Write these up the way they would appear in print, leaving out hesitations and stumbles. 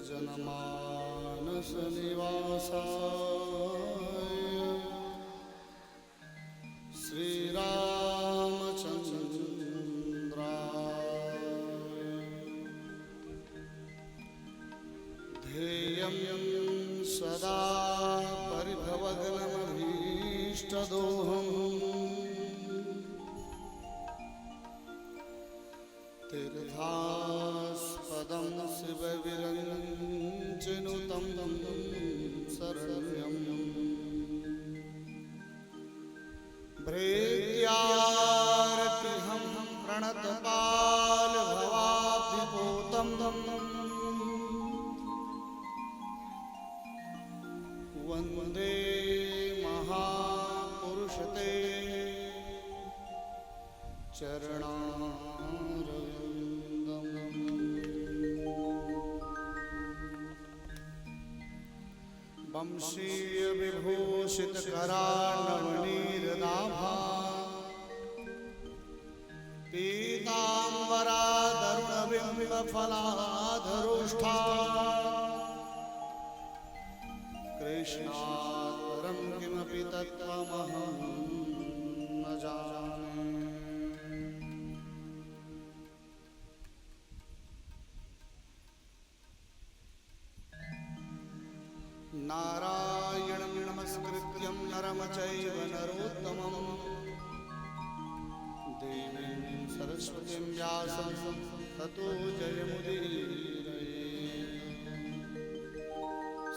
जनमानस निवासाय श्री रामचंद्राय ध्येयं सदा परिभवग्नमभीष्टदोहम् तीर्थास्पदं शिवविरञ्जनुतं शरण्यं भृत्यार्तिहं प्रणतपालभवाब्धिपोतं वन्दे महापुरुषते चरणारविन्दम्। वंशीय विभूषित करार्णवनीरदाभा पीताम्बरादरुणबिम्बफलाधरोष्ठा कृष्णात् परं किमपि तत्त्वमहं न जाने। नारायणं नमस्कृत्यं नरं चैव नरोत्तमं देवीं सरस्वतीं व्यासं ततो जयमुदीरये।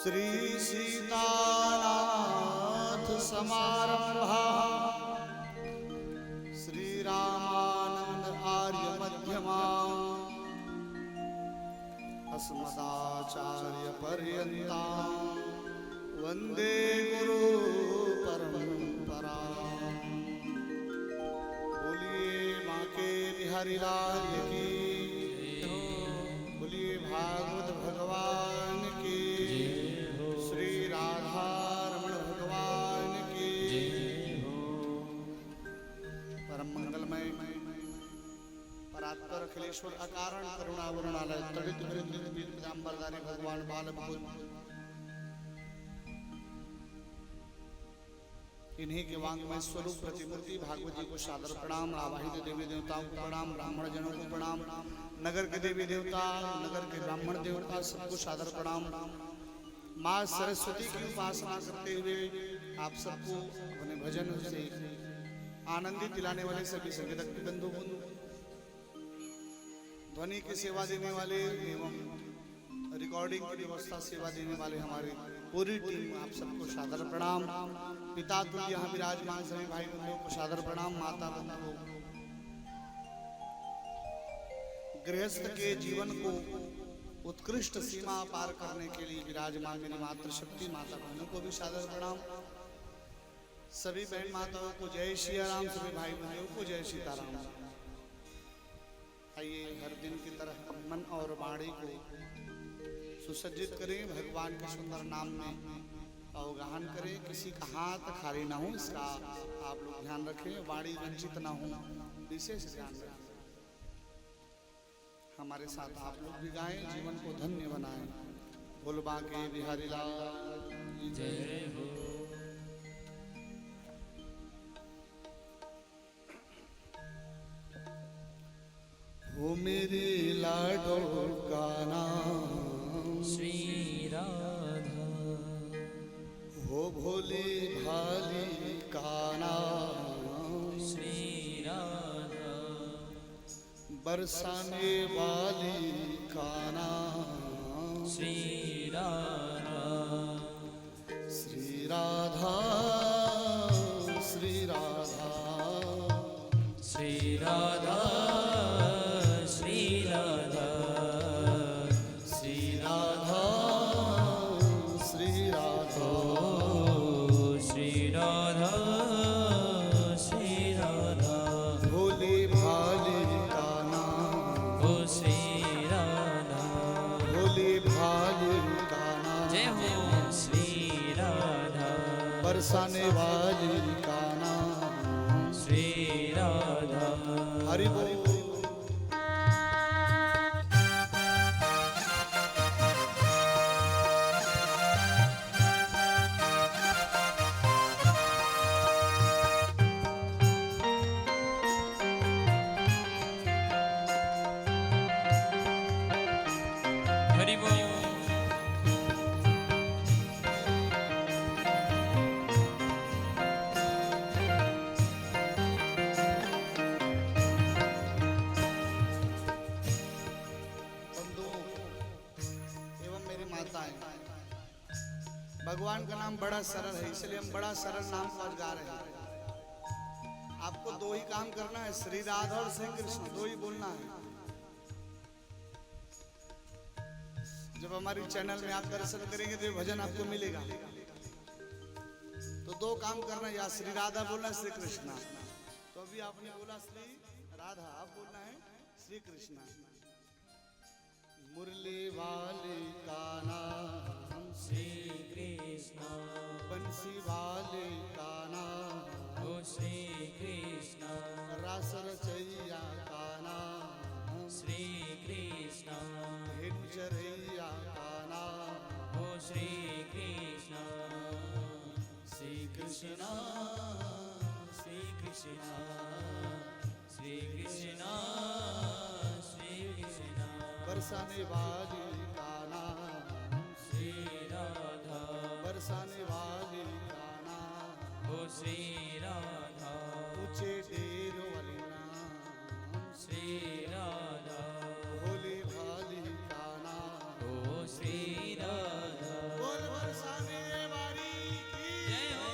श्री सीतानाथ समारम्भाः श्री रामानन्द आर्य मध्यमाम् अस्मदाचार्य पर्यन्तां वन्दे गुरु परम्परा। बोलिए माँ के बिहारी लाल की, बोलिए भागवत भगवान की, श्री राधा रमण भगवान की। परम मंगलमय परात्पर अखिलेश्वर अकारण करुणावरुणालय तड़ित पीताम्बरधारी भगवान बाल इन्हीं के वांग्मय स्वरूप प्रतिमूर्ति भागवत जी को सादर प्रणाम। आवाहित देवी देवताओं को प्रणाम, ब्राह्मण जनों को प्रणाम, नगर के देवी देवता, नगर के ब्राह्मण देवता सबको सादर प्रणाम। माँ सरस्वती की उपासना करते हुए आप सबको अपने भजन से आनंदित दिलाने वाले सभी संगीतज्ञ बंधु, ध्वनि की सेवा देने वाले एवं रिकॉर्डिंग की व्यवस्था सेवा देने वाले हमारी पूरी टीम, आप सबको सादर प्रणाम। पिता तुल्य यहाँ विराजमान सभी भाई बंधुओं को सादर प्रणाम। माता बंधुओं, गृहस्थ के जीवन को उत्कृष्ट सीमा पार करने के लिए विराजमान मेरी मातृशक्ति माता बहनों को भी सादर प्रणाम। सभी बहन माताओं को जय श्री राम, सभी भाई बंधुओं को जय सीताराम। आइए हर दिन की तरह मन और वाणी को सुसज्जित करें, भगवान के सुंदर नाम में अवगाहन करें। किसी का हाथ खाली ना हो, इसका आप लोग ध्यान रखें। वाणी वंचित ना हो, विशेष ध्यान रखें। हमारे साथ आप लोग भी गाएं, जीवन को धन्य बनाएं। बोल बांके बिहारी लाल जय हो। हो मेरे लाडो का नाम श्री राधा, हो भोले भाली का नाम श्री राधा, बरसाने वाली का नाम श्री राधा, श्री राधा श्री राधा श्री राधा, श्री राधा, श्री राधा श्री राधा, श्री राधा, श्री राधा, भोले भाले का नाम, ओ श्री राधा, भोले भाले का नाम, जय हो श्री राधा, बरसाने वाली का नाम, श्री राधा। हरि बोल। हरि बोल। बंधुओं एवं मेरी माताएं, भगवान का नाम बड़ा सरल है, इसलिए हम बड़ा सरल नाम को आज गा रहे हैं। आपको दो ही काम करना है, श्री राधा और श्री कृष्ण, दो ही बोलना है। जब हमारी चैनल में आप दर्शन करेंगे तो ये भजन आपको मिलेगा। तो दो काम करना है, या श्री राधा बोलना है, श्री कृष्णा। तो अभी आपने बोला श्री राधा, आप बोलना है श्री कृष्णा। मुरली वाले का नाम श्री कृष्ण, बंसी वाले का नाम ओ श्री कृष्ण, रास रचैया का नाम श्री कृष्ण, धेनु चरैया का नाम ओ श्री कृष्ण, श्री कृष्ण, श्री कृष्ण, श्री कृष्ण, श्री कृष्ण, बरसाने वाली का नाम श्री राधा, बरसाने वाली का नाम ओ श्री राधा, ऊंचे डेर वाली नाम श्री राधा, भोले भाली का नाम ओ श्री राधा। बोल बरसाने वाली की जय हो।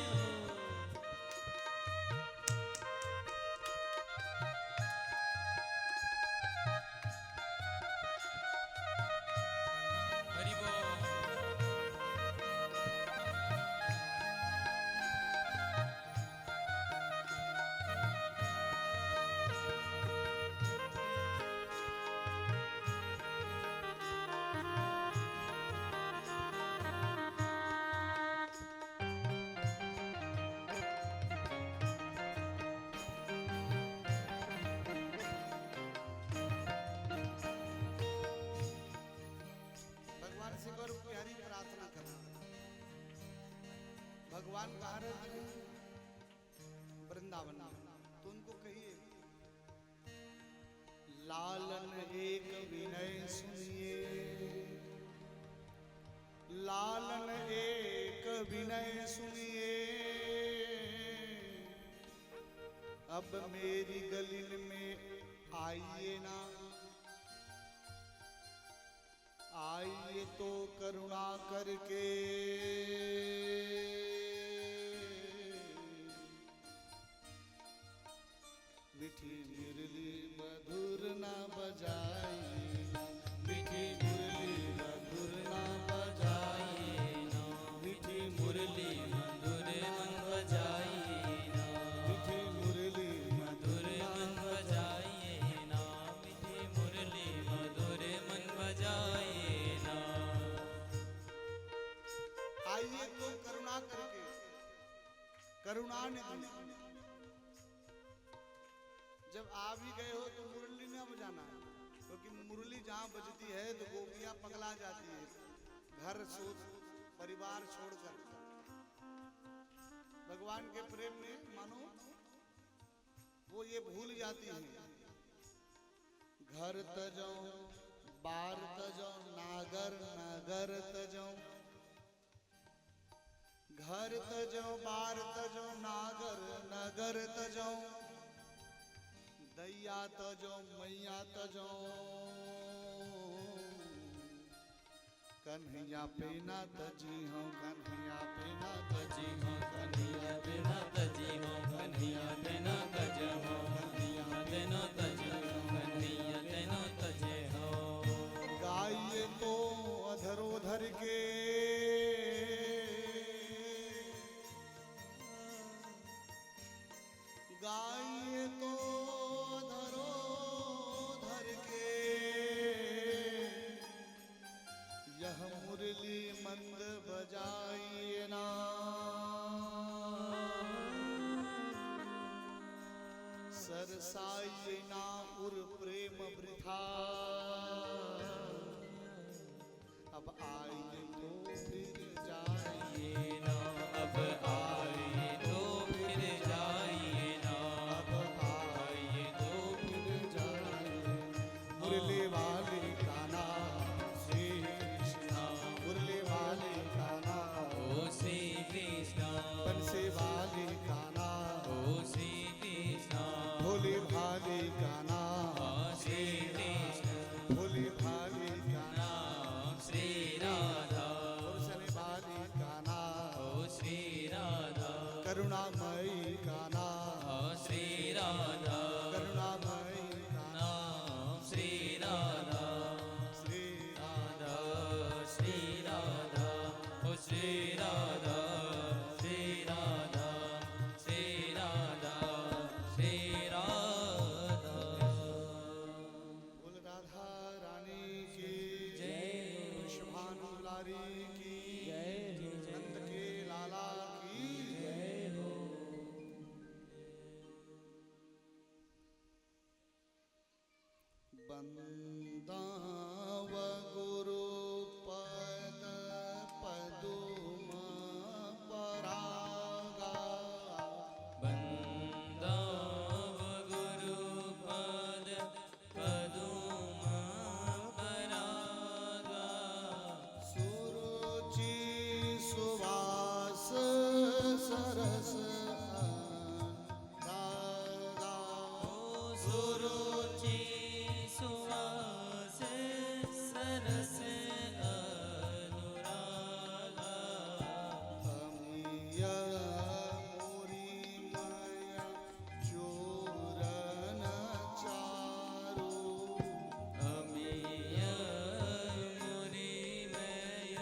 हरि बोल। भगवान से करो प्यारी प्रार्थना करना। भगवान कहाँ रहते हैं? वृंदावन में। तो उनको कहिए, लालन एक विनय सुनिए, लालन एक विनय सुनिए, अब मेरी गलिन में आइए ना, आइए तो करुणा करके मीठी मुरली मधुर ना बजाइए, मीठी मुरली मधुर ना बजाइए, मीठी मुरली मधुर मन बजाइए ना, मीठी मुरली मधुर मन बजाइए ना, मीठी मुरली मधुर मन बजाइए ना। आइए तो करुणा करके, करुणा निधि। जब आ भी गए हो तो मुरली न बजाना, क्योंकि मुरली जहाँ बजती है तो गोपियां पगला जाती है, घर सोच परिवार छोड़कर भगवान के प्रेम में मानो वो ये भूल जाती है। घर तजो बार तजो नागर नगर तजो, घर तजो बार तजो नागर नगर तजो, दैया तजो मैया तजो, कन्हैया पे ना तजी हो, कन्हैया पे ना तजी हो, कन्हैया बिना तजी हो, कन्हैया बिना तज हो, कन्हैया बिना तज हो, कन्हैया बिना तजे हो। गाइए तो अधरोधर के, गाइए तो धरोधर के, यह मुरली मंद बजाइए ना, सरसाइए ना उर प्रेम वृथा, अब आइए तो फिर जाइए ना, अब आइए तो फिर जाइए ना, अब आइए तो फिर जाइए। मुरली वाले का नाम श्री बिहारी की जय हो। नंद के लाला की जय हो। बंदाव गुरु पद पदुम परागा बंदाव गुरुपद पदुम परागा सुरुचि सुवास सरस रागा सुरुचि सुवास सरस अनुरागा अमीय मुरिमय चूरन चारु अमेय मुनिमय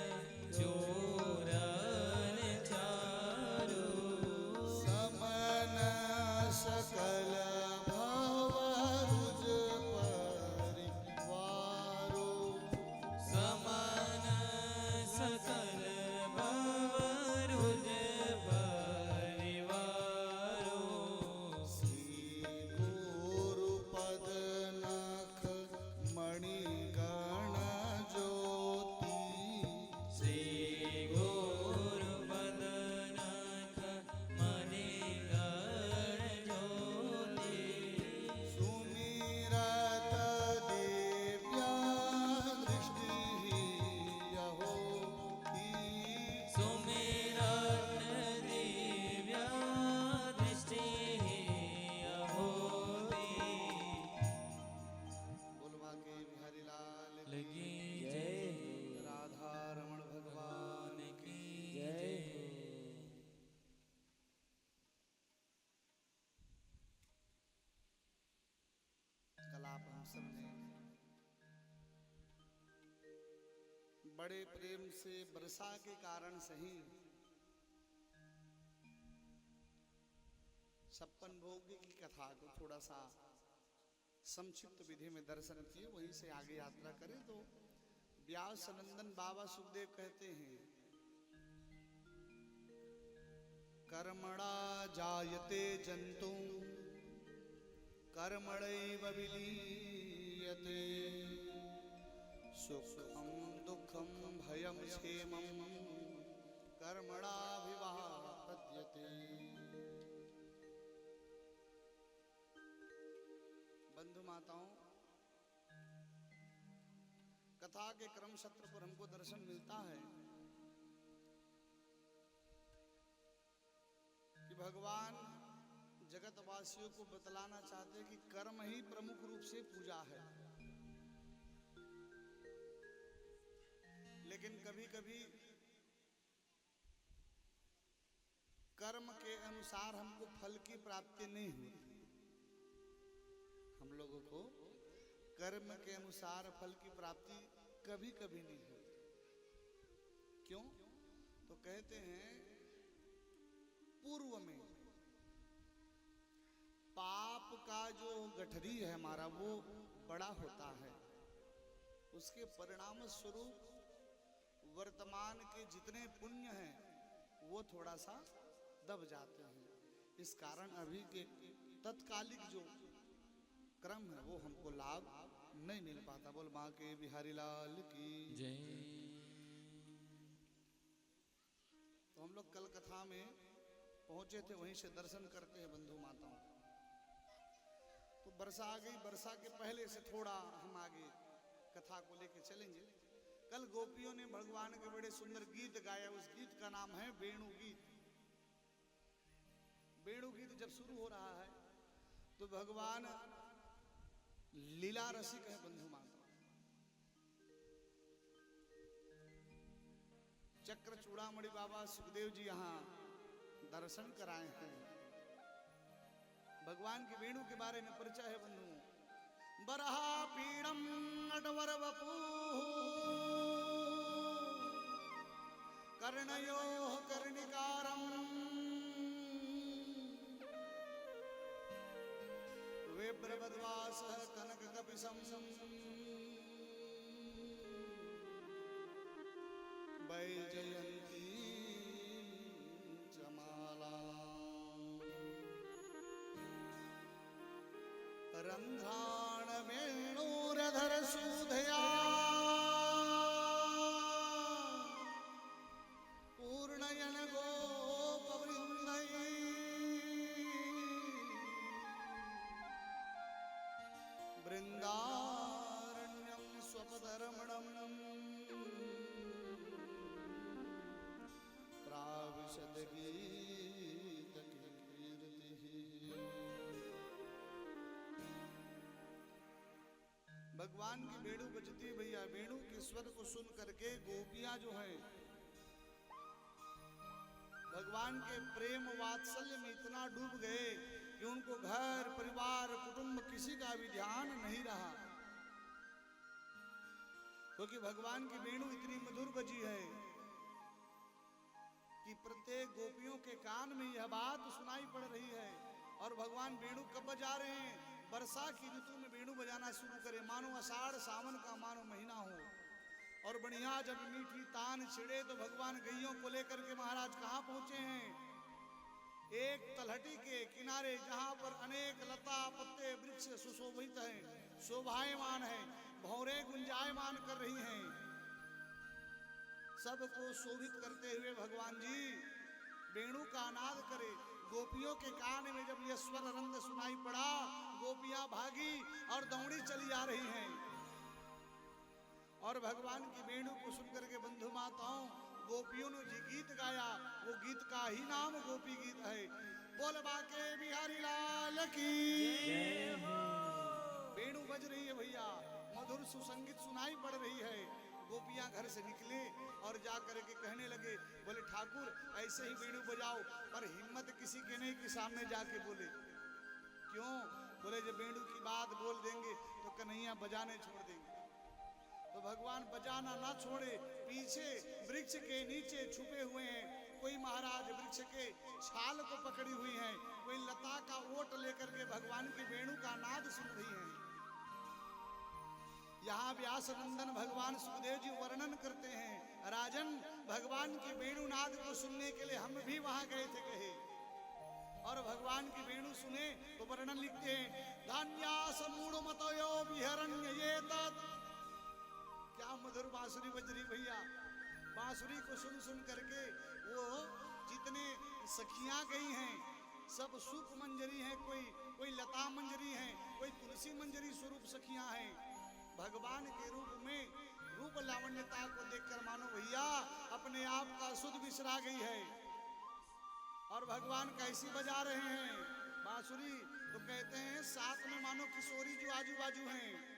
चोरन चारु समन सकल भवरुज परिवारो समान सकल भवरुज परिवारो श्री गुरुपद नख मणिगण ज्योति श्री गुरुपद नख मणिगण ज्योति सुमिरत दिव्या दृष्टि यहोति सुमिरत दिव्या दृष्टि अहोति बोलवा के बिहारी लाल लगी जय राधा रमण भगवान की जय कल आप हम सब ने बड़े प्रेम से वर्षा के कारण सही छप्पन भोग की कथा को थोड़ा सा संक्षिप्त विधि में दर्शन किए, वहीं से आगे यात्रा करें। तो व्यास नंदन बाबा सुखदेव कहते हैं, कर्मणा जायते जंतु कर्मणैव विलीयते सुखम दुखम भयम क्षेमम कर्मणा विवाहपद्यते। बंधु माताओं, कथा के क्रम सत्र पर हमको दर्शन मिलता है कि भगवान जगतवासियों को बतलाना चाहते हैं कि कर्म ही प्रमुख रूप से पूजा है। लेकिन कभी कभी कर्म के अनुसार हमको फल की प्राप्ति नहीं होती। हम लोगों को कर्म के अनुसार फल की प्राप्ति कभी कभी नहीं होती। क्यों? तो कहते हैं पूर्व में पाप का जो गठरी है हमारा वो बड़ा होता है, उसके परिणाम स्वरूप वर्तमान के जितने पुण्य हैं वो थोड़ा सा दब जाते हैं। इस कारण अभी के तत्कालिक जो क्रम है वो हमको लाभ नहीं मिल पाता। बोल माँ के बिहारी लाल की जय। तो हम लोग कल कथा में पहुंचे थे, वहीं से दर्शन करते हैं बंधु माताओं। तो वर्षा आ गई, वर्षा के पहले से थोड़ा हम आगे कथा को लेके चलेंगे। कल गोपियों ने भगवान के बड़े सुंदर गीत गाया, उस गीत का नाम है वेणु गीत। वेणु गीत जब शुरू हो रहा है तो भगवान लीला रसिक है बंधु माता। चक्र चूड़ामणि बाबा सुखदेव जी यहाँ दर्शन कराए हैं। भगवान की वेणु के बारे में परिचय है बंधु। बरहा पीड़म नटवर वपू कर्णयो कर्णिकारम विप्रवद्वास कनक कपिसम वैजयन्ती च माला रन्ध्राण वेणुरधर सुधया पूर्णयन गोपवृन्दै वृन्दारण्यं स्वपदरमणम् प्राविशद गीतकीर्तिः। भगवान की वेणु बजती भैया, वेणु के स्वर को सुन करके गोपियां जो हैं भगवान के प्रेम वात्सल्य में इतना डूब गए कि उनको घर परिवार कुटुंब किसी का भी ध्यान नहीं रहा, क्योंकि भगवान की वेणु इतनी मधुर बजी है कि प्रत्येक गोपियों के कान में यह बात सुनाई पड़ रही है। और भगवान वेणु कब बजा रहे हैं? वर्षा की ऋतु में वेणु बजाना शुरू करे, मानो आषाढ़ सावन का मानो महीना हो। और बढ़िया जब मीठी तान छिड़े तो भगवान गैयों को लेकर के महाराज कहाँ पहुंचे हैं? एक तलहटी के किनारे जहां पर अनेक लता पत्ते वृक्ष सुशोभित हैं, शोभायमान है, भौरे गुंजायमान कर रही हैं। सबको शोभित करते हुए भगवान जी वेणु का नाद करे। गोपियों के कान में जब यह स्वर रंग सुनाई पड़ा, गोपियां भागी और दौड़ी चली आ रही हैं। और भगवान की वेणु को सुनकर के बंधु माताओं गोपियों ने जी गीत गाया, वो गीत का ही नाम गोपी गीत है। बोल बाके बिहारी लाल की जय हो। वेणु बज रही है भैया, मधुर सुसंगीत सुनाई पड़ रही है। गोपियां घर से निकले और जा करके कहने लगे, बोले ठाकुर ऐसे ही वेणु बजाओ, पर हिम्मत किसी के नहीं कि सामने जाके बोले। क्यों? बोले जब वेणु की बात बोल देंगे तो कन्हैया बजाने छोड़ देंगे। तो भगवान बजाना ना छोड़े, पीछे वृक्ष के नीचे छुपे हुए हैं। कोई महाराज वृक्ष के छाल को पकड़ी हुई है, कोई लता का ओट लेकर के भगवान की वेणु का नाद सुन रही है। यहाँ व्यास नंदन भगवान सुखदेव जी वर्णन करते हैं, राजन भगवान की वेणु नाद को सुनने के लिए हम भी वहां गए थे कहे, और भगवान की वेणु सुने तो वर्णन लिखते हैं, धान्यास मूढ़ मतयो विहरण्य ये तत्। क्या मधुर बांसुरी बज रही भैया। बांसुरी को सुन सुन करके वो जितने सखियां गई हैं सब सुख मंजरी हैं, कोई लता मंजरी है, कोई तुलसी मंजरी स्वरूप सखियां हैं। भगवान के रूप में रूप लावण्यता को देखकर मानो भैया अपने आप का सुध बिसरा गई है। और भगवान कैसी बजा रहे हैं बांसुरी, तो कहते हैं साथ में मानो किशोरी जो आजू बाजू हैं।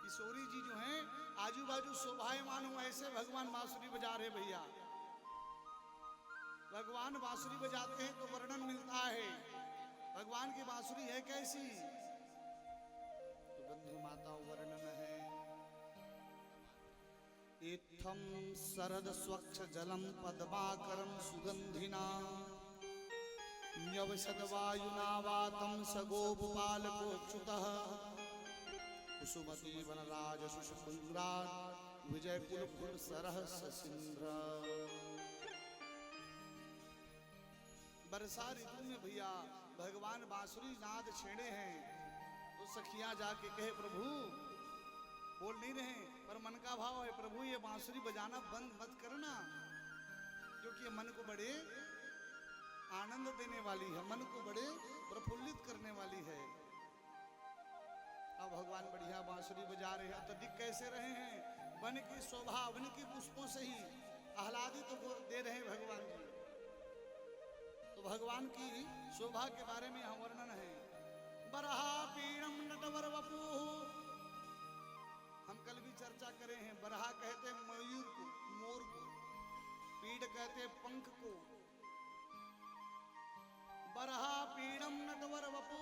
किशोरी जी जो हैं आजू बाजू शोभायमान हो, ऐसे भगवान बांसुरी बजा रहे भैया। भगवान बांसुरी बजाते हैं तो वर्णन मिलता है भगवान की बांसुरी है कैसी। तो बंधु माता वर्णन है, इत्थम शरद स्वच्छ जलम पद्माकरम सुगंधिना न्यवसद वायुना वातम सगोपालकोच्युतः कुसुमती वनराज सुषुपुंद्राट विजय कुल सरहस सिंध्र। बरसा ऋतु में भैया भगवान बांसुरी नाद छेड़े हैं तो सखियां जाके कहे प्रभु, बोल नहीं रहे पर मन का भाव है, प्रभु ये बांसुरी बजाना बंद मत करना, क्योंकि ये मन को बड़े आनंद देने वाली है, मन को बड़े प्रफुल्लित करने वाली है। अब भगवान बढ़िया बांसुरी बजा रहे हैं तो दिख कैसे रहे हैं? वन की शोभा, वन की पुष्पों से ही आह्लादित तो दे रहे हैं भगवान जी। तो भगवान की शोभा के बारे में यहाँ वर्णन है, बरहा पीड़म नटवर वपू। हम कल भी चर्चा करे हैं, बरहा कहते हैं मयूर को, मोर को, पीड़ कहते हैं पंख को। बरहा पीड़म नटवर वपू,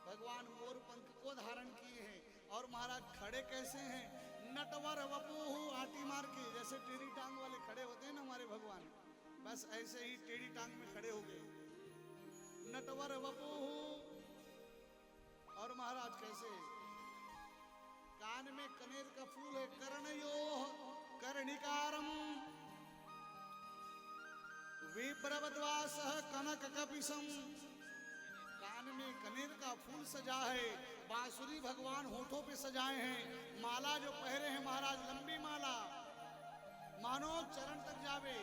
भगवान मोर पंख को धारण किए हैं। और महाराज खड़े कैसे हैं? नटवर वपू, आटी मार के, जैसे टेढ़ी टांग वाले खड़े होते हैं ना हमारे भगवान, बस ऐसे ही टेढ़ी टांग में खड़े हो गए, नटवर वपू। और महाराज कैसे? काय कान में कनेर का फूल है, कर्णयोः कर्णिकारम, विप्रवद्वासः कनककपिशम, कान में कनेर का फूल सजा है, बांसुरी भगवान होठों पे सजाए हैं, माला जो पहरे हैं महाराज लंबी माला, मानो चरण तक जावे।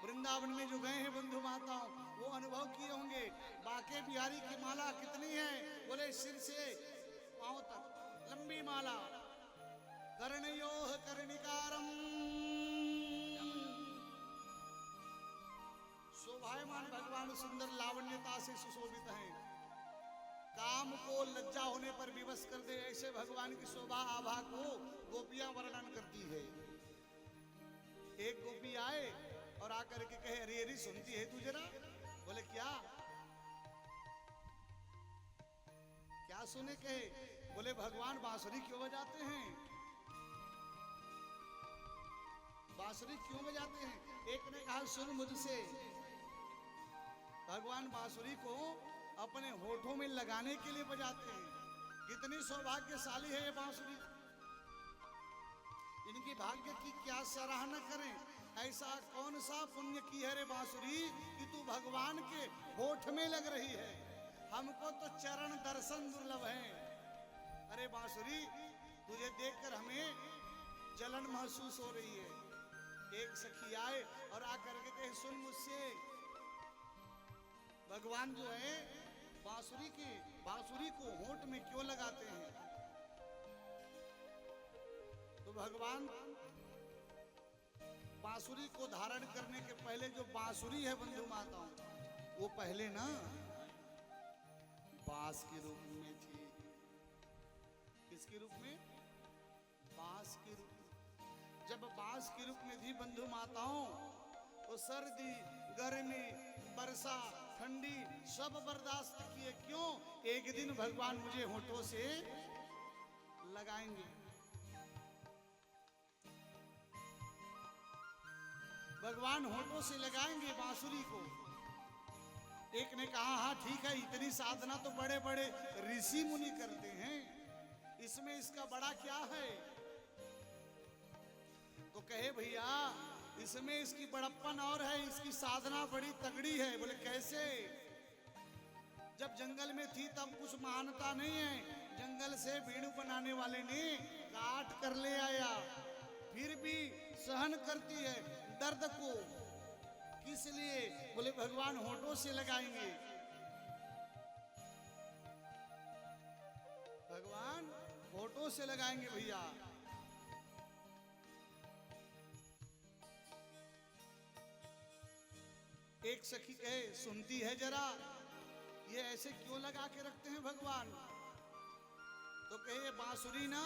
वृंदावन में जो गए हैं बंधु माताओं वो अनुभव किए होंगे, बाके बिहारी की माला कितनी है, बोले सिर से पांव तक लंबी माला, कर्णयोः कर्णिकारम, शोभायमान भगवान सुंदर लावण्यता से सुशोभित हैं, काम को लज्जा होने पर विवश कर दे ऐसे भगवान की शोभा आभा को गोपियां वर्णन करती है। एक गोपी आए और आकर के कहे, अरे अरे सुनती है तू जरा, बोले क्या क्या सुने, कहे बोले भगवान बांसुरी क्यों बजाते हैं, बांसुरी क्यों बजाते हैं। एक ने कहा सुन मुझसे, भगवान बांसुरी को अपने होठों में लगाने के लिए बजाते हैं, कितनी सौभाग्यशाली है ये बांसुरी, इनकी भाग्य की क्या सराहना करें, ऐसा कौन सा पुण्य की है रे बांसुरी कि तू भगवान के होठ में लग रही है, हमको तो चरण दर्शन दुर्लभ है। अरे बांसुरी तुझे देखकर हमें जलन महसूस हो रही है। एक सखी आए और आकर के कहे सुन मुझसे, भगवान जो है बांसुरी को होठ में क्यों लगाते हैं। तो भगवान बांसुरी को धारण करने के पहले जो बांसुरी है बंधु माताओं, वो पहले ना बांस के रूप में थी। किसके रूप में, बांस के रूप में। जब बांस के रूप में थी बंधु माताओं, तो सर्दी गर्मी वर्षा ठंडी सब बर्दाश्त किए, क्यों, एक दिन भगवान मुझे होठों से लगाएंगे, भगवान होठों से लगाएंगे बांसुरी को। एक ने कहा हाँ ठीक है, इतनी साधना तो बड़े बड़े ऋषि मुनि करते हैं, इसमें इसका बड़ा क्या है। तो कहे भैया इसमें इसकी बड़प्पन और है, इसकी साधना बड़ी तगड़ी है। बोले कैसे, जब जंगल में थी तब कुछ मानता नहीं है, जंगल से बीड़ू बनाने वाले ने काट कर ले आया, फिर भी सहन करती है दर्द को, किस लिए, बोले भगवान होठों से लगाएंगे, भगवान होठों से लगाएंगे भैया। एक सखी कहे सुनती है जरा, ये ऐसे क्यों लगा के रखते हैं भगवान। तो कहे बांसुरी ना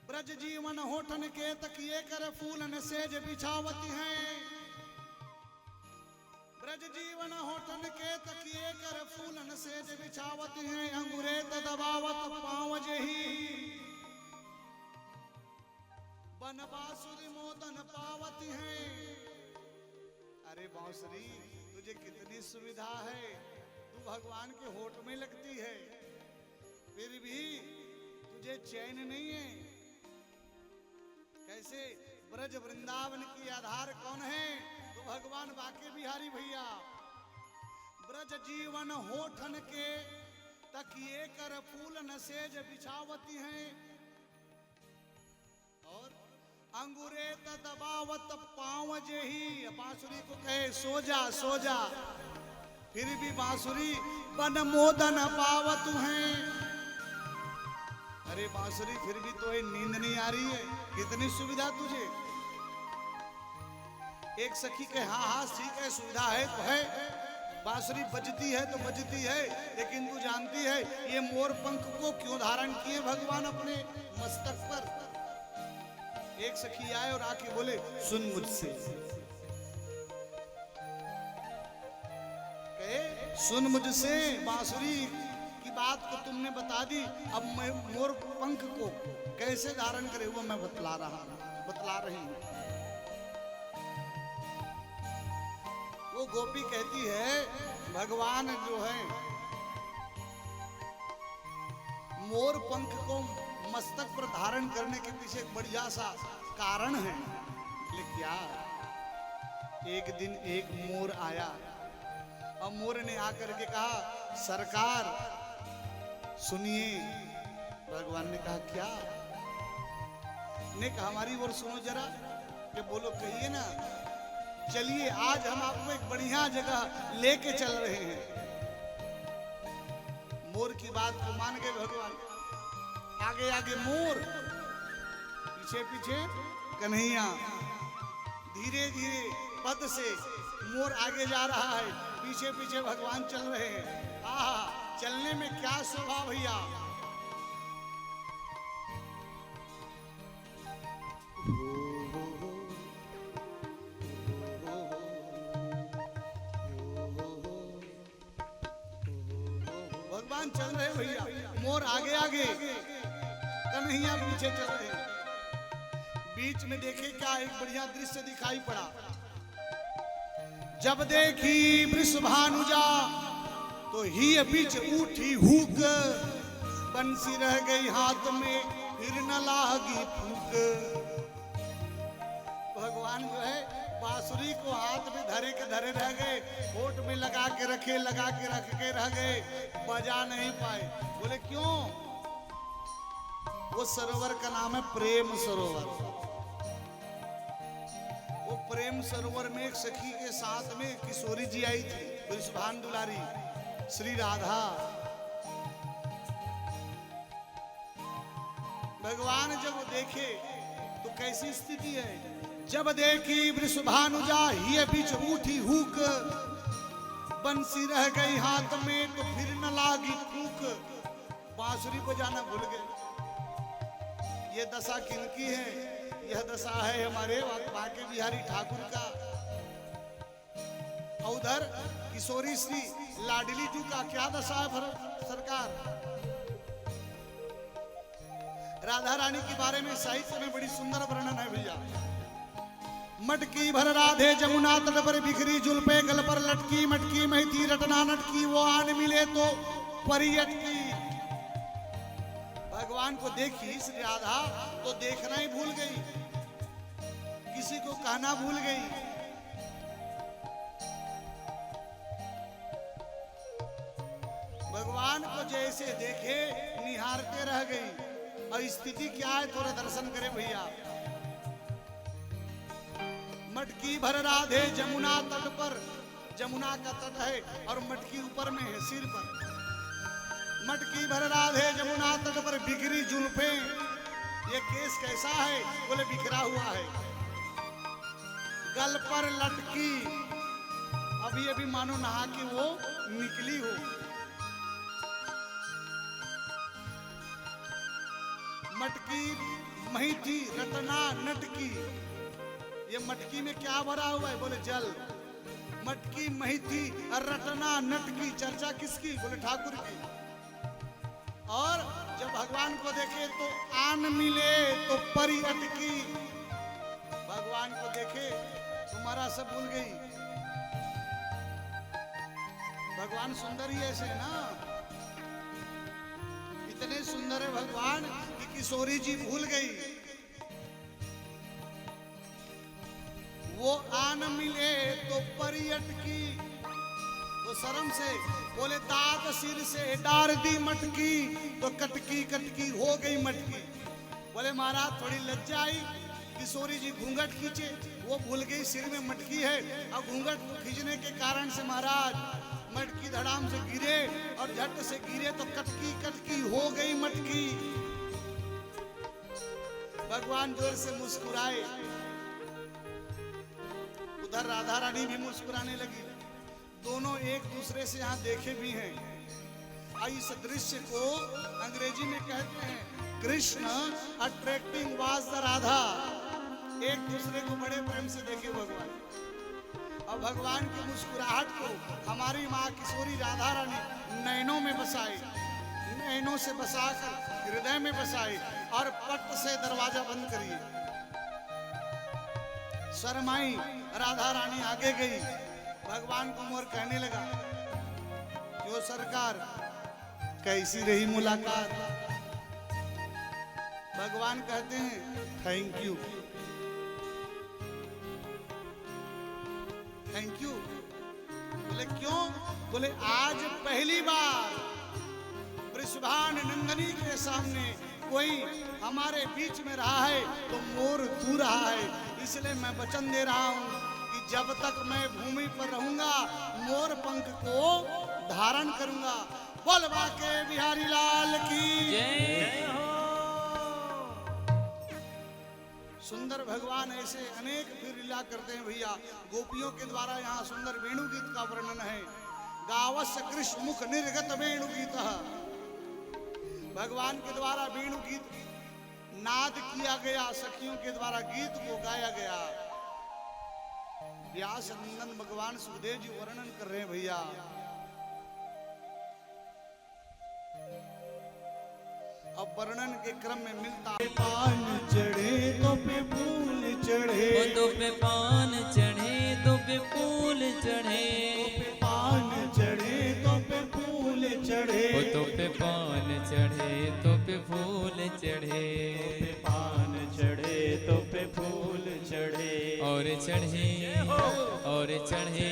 ब्रज जीवन होठन के तकिए कर फूलन सेज बिछावती हैं, ब्रज जीवन होठन के तकिए कर फूलन सेज बिछावती हैं, अंगुरे दबावत पांव जही बन बांसुरी मोदन पावती हैं। अरे बांसुरी तुझे कितनी सुविधा है, तू भगवान के होठ में लगती है, फिर भी तुझे चैन नहीं है। कैसे, ब्रज वृंदावन की आधार कौन है, तो भगवान बाके बिहारी भैया। ब्रज जीवन होठन के तकिए कर फूलन सेज बिछावती हैं, और अंगुरे दबावत पांव जेही, बांसुरी को कहे सो जा सो जा, फिर भी बांसुरी बन मोदन पावत हैं। अरे बांसुरी फिर भी तो नींद नहीं आ रही है, कितनी सुविधा तुझे। एक सखी के हाँ हाँ ठीक है सुविधा है तो है, बांसुरी बजती है तो बजती है, लेकिन तू जानती है ये मोर पंख को क्यों धारण किए भगवान अपने मस्तक पर। एक सखी आए और आके बोले सुन मुझसे, कहे सुन मुझसे, बांसुरी की बात को तुमने बता दी, अब मैं मोर पंख को कैसे धारण करे वो मैं बतला रही हूं। वो गोपी कहती है भगवान जो है मोर पंख को मस्तक पर धारण करने के पीछे एक बढ़िया सा कारण है। बोले क्या? एक दिन एक मोर आया और मोर ने आकर के कहा, सरकार सुनिए। भगवान ने कहा क्या? ने कहा हमारी ओर सुनो जरा। कि बोलो, कहिए ना। चलिए आज हम आपको एक बढ़िया जगह लेके चल रहे हैं। मोर की बात को मान गए भगवान। आगे आगे मोर, पीछे पीछे कन्हैया। धीरे धीरे पद से मोर आगे जा रहा है, पीछे पीछे भगवान चल रहे हैं। आहा, चलने में क्या शोभा भैया। भगवान चल रहे भैया, मोर आगे आगे, कन्हैया पीछे चल रहे। बीच में देखे क्या एक बढ़िया दृश्य दिखाई पड़ा। जब देखी वृषभानुजा तो ही बीच उठी हुक, बंसी रह गई हाथ में फिर न लागी फूक। भगवान जो है बांसुरी को हाथ में धरे के धरे रह गए, होठ में लगा के रखे, लगा के रख के रह गए, बजा नहीं पाए। बोले क्यों? वो सरोवर का नाम है प्रेम सरोवर। वो प्रेम सरोवर में एक सखी के साथ में किशोरी जी आई थी, वृषभान दुलारी श्री राधा। भगवान जब वो देखे तो कैसी स्थिति है। जब देखी वृषभानुजा ही बीच उठी हुक, बंसी रह गई हाथ में तो फिर न लागी फूक। बांसुरी बजाना भूल गए। ये दशा किनकी है? यह दशा है हमारे बांके बिहारी ठाकुर का। उधर किशोरी श्री लाडली जी का क्या दशा है सरकार? राधा रानी के बारे में साहित्य में बड़ी सुंदर वर्णन है भैया। मटकी भर राधे जमुना तट पर बिखरी जुल्फे गल पर लटकी, मटकी महती रटना नटकी, वो आन मिले तो परियटकी। भगवान को देखी श्री राधा तो देखना ही भूल गई, किसी को कहना भूल गई। भगवान को जैसे देखे निहारते रह गई। और स्थिति क्या है थोड़ा दर्शन करें भैया। मटकी भर राधे जमुना तट पर, जमुना का तट है और मटकी ऊपर में है सिर पर। मटकी भर राधे जमुना तट पर बिखरी जुल्फे। ये केस कैसा है? बोले बिखरा हुआ है। गल पर लटकी, अभी अभी मानो नहा के वो निकली हो। मटकी महती रटना नटकी। ये मटकी में क्या भरा हुआ है? बोले जल। मटकी महती रटना नटकी, चर्चा किसकी? बोले ठाकुर की। और जब भगवान को देखे तो आन मिले तो परी अटकी। भगवान को देखे तुम्हारा सब भूल गई। भगवान सुंदर ही ऐसे है ना, इतने सुंदर है भगवान कि किशोरी जी भूल गई। वो आन मिले तो परी अटकी, तो शर्म से बोले दांत सिर से डार दी मटकी, तो कटकी कटकी हो गई मटकी। बोले महाराज थोड़ी लज्जा आई। किशोरी जी घूंघट खींचे, वो भूल गई सिर में मटकी है। और घूंघट खींचने के कारण से महाराज मटकी धड़ाम से गिरे और झट से गिरे तो कटकी कटकी हो गई मटकी। भगवान जोर से मुस्कुराए, उधर राधा रानी भी मुस्कुराने लगी। दोनों एक दूसरे से यहाँ देखे भी हैं। इस दृश्य को अंग्रेजी में कहते हैं Krishna attracting was the Radha. एक दूसरे को बड़े प्रेम से देखे भगवान। और भगवान की मुस्कुराहट को हमारी माँ किशोरी राधा रानी नैनों में बसाई, नैनों से बसाकर हृदय में बसाई और पट से दरवाजा बंद करिए। शर्माई राधा रानी आगे गई। भगवान को मोर कहने लगा, क्यों सरकार कैसी रही मुलाकात? भगवान कहते हैं थैंक यू, थैंक यू। बोले क्यों? बोले आज पहली बार वृषभान नंदनी के सामने कोई हमारे बीच में रहा है तो मोर तू रहा है, इसलिए मैं वचन दे रहा हूं कि जब तक मैं भूमि पर रहूंगा मोर पंख को धारण करूंगा। बोल बाके बिहारी लाल की जय हो। सुंदर भगवान ऐसे अनेक फिर लीला करते हैं भैया। गोपियों के द्वारा यहाँ सुंदर वेणु गीत का वर्णन है। गावस्य कृष्ण मुख निर्गत वेणु गीत, भगवान के द्वारा वेणु गीत नाद किया गया, सखियों के द्वारा गीत को गाया गया। व्यास नंदन भगवान सुखदेव जी वर्णन कर रहे हैं भैया। अब वर्णन के क्रम में मिलता पान चढ़े तो पे फूल चढ़े, तो पे पान चढ़े तो पे फूल चढ़े, पान चढ़े तो पे फूल चढ़े, तो पे पान चढ़े तो पे फूल चढ़े, पान चढ़े तो पे फूल चढ़े, और चढ़े और चढ़े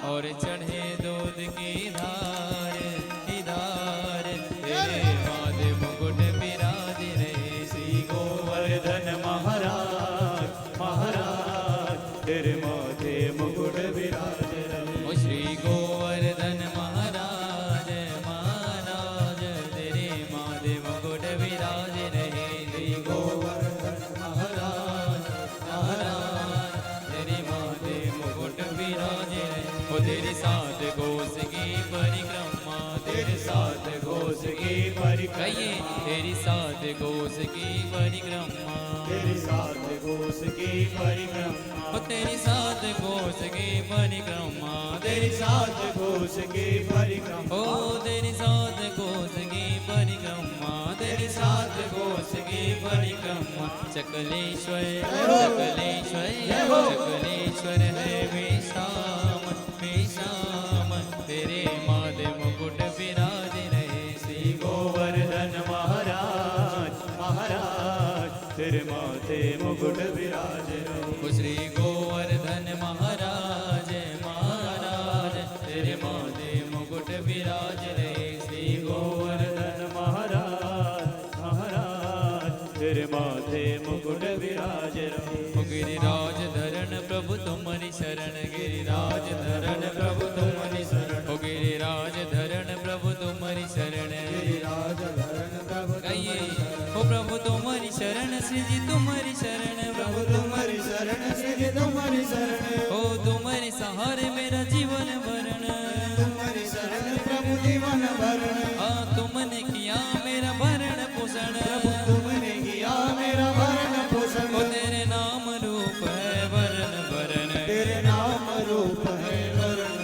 और चढ़े दूध की धार की धार, तेरे माथे मुकुट विराज रहे श्री गोवर्धन महाराज महाराज, तेरे माथे मुकुट विराज रहे। ओ श्री गोवर्धन महाराज महाराज, तेरे माथे मुकुट विराज रहे श्री गोवर्धन महाराज महाराज, तेरे माथे मुकुट विराज रहे। ओ तेरे साथ घोष की परिक्रमा, तेरे साथ घोष की परिक्रमा, कहिए तेरी साथ घोष की परिक्रमा, तेरे साथ घोष की परिक्रमा, ओ तेरी साथ घोष की परिक्रमा, तेरे साथ घोष की परिक्रमा, ओ तेरी साथ घोष की परिक्रमा, तेरी साथ घोष की परिक्रमा। चकलेश्वर चकलेश्वर चकलेश्वर है विश्राम विश्राम, तेरे माथे मुकुट विराज रहे श्री गोवर्धन महाराज महाराज, तेरे माथे मुकुट विराज रहे। श्री गोवर्धन महाराज महाराज, तेरे माथे मुकुट विराज रहे श्री गोवर्धन महाराज महाराज, तेरे माथे मुकुट विराज रहे। गिरिराज धरण प्रभु तुम्हारी शरण, गिरिराज धरण प्रभु तुम्हारी शरण, ओ गिरिराज धरण प्रभु तुम्हारी शरण, गिरिराज धरण प्रभु कहिए ओ प्रभु तुम्हारी शरण श्री जी तुम्हारी शरण, प्रभु तुम्हारी शरण श्री तुम्हारी शरण, ओ तुम्हारे सहारे मेरा जीवन भरण, तुम्हारी शरण प्रभु जीवन भरण, तुमने किया मेरा भरण पोषण, तुमने किया मेरा भरण पोषण, ओ तेरे नाम रूप है वरण वरण, तेरे नाम रूप है वरण,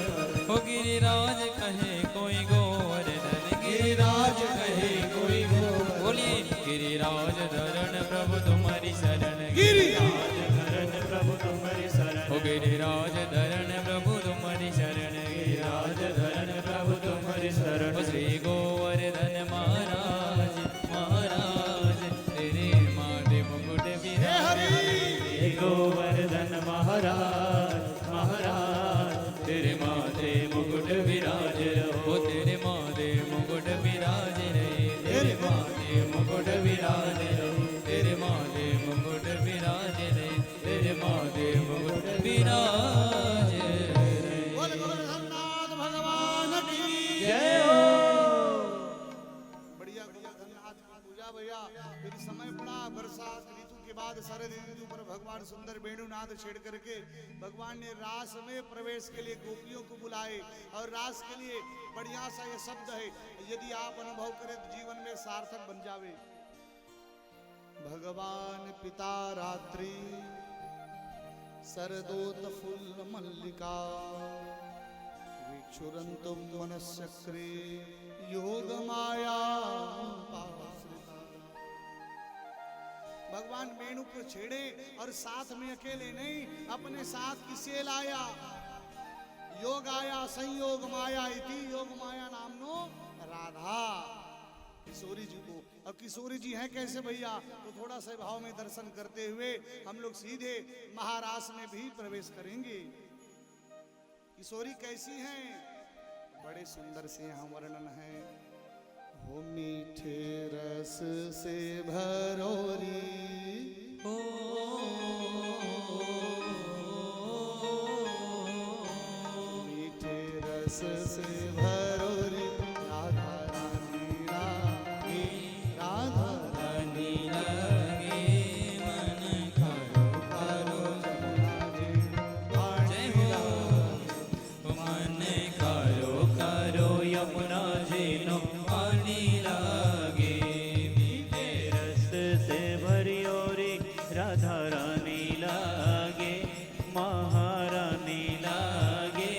ओ गिरिराज कहे कोई गोवर्धन, गिरिराज कहे कोई गोवर्धन, बोलिए गिरिराज धरण प्रभु तुम्हारी शरण, गिरिराज धरण प्रभु तुम्हारी शरण, ओ गिरिराज धरण प्रभु तुम्हारी शरण, गिरिराज धरण प्रभु तुम्हारी शरण। ओ श्री गोवर्धन महाराज महाराज, तेरे माथे मुकुट विराज हे गोवर्धन महाराज महाराज, तेरे माथे मुकुट विराज रहो, ओ तेरे माथे मुकुट विराज रहे, तेरे माथे मुकुट विराज रहे, तेरे माथे मुकुट विराज रहे, तेरे माथे मुकुट विराज रहे। बोल गोवर्धननाथ भगवान की जय हो। बढ़िया गोवर्धननाथ की पूजा भैया। फिर समय पड़ा बरसात ऋतु के बाद शरद ऋतु पर भगवान सुंदर वेणुनाद छेड़ करके भगवान ने रास में प्रवेश के लिए गोपियों को बुलाए। और रास के लिए बढ़िया सा ये शब्द है, यदि आप अनुभव करें तो जीवन में सार्थक बन जावे। भगवान पिता रात्रि शरदोत फूल मल्लिका, विक्षुरन्तुं मनश्चक्रे योग माया उपाश्रिता। भगवान वेणु को छेड़े और साथ में अकेले नहीं, अपने साथ किसे लाया? योग आया संयोग माया इति योग माया नामनो राधा किशोरी जी को। और अब किशोरी जी हैं कैसे भैया, तो थोड़ा सा भाव में दर्शन करते हुए हम लोग सीधे महाराष्ट्र में भी प्रवेश करेंगे। किशोरी कैसी हैं, बड़े सुंदर से यहाँ वर्णन है। हो मीठे रस से भरोरी, मीठे रस से भरोरी, राधा रानी लागे, राधा रानी लागे, मन करो करो जमुना जी, जय हो मन करो करो यमुना जी नो पानी लागे। मीठे रस से भरियो रे राधा रानी लागे, महारानी लागे,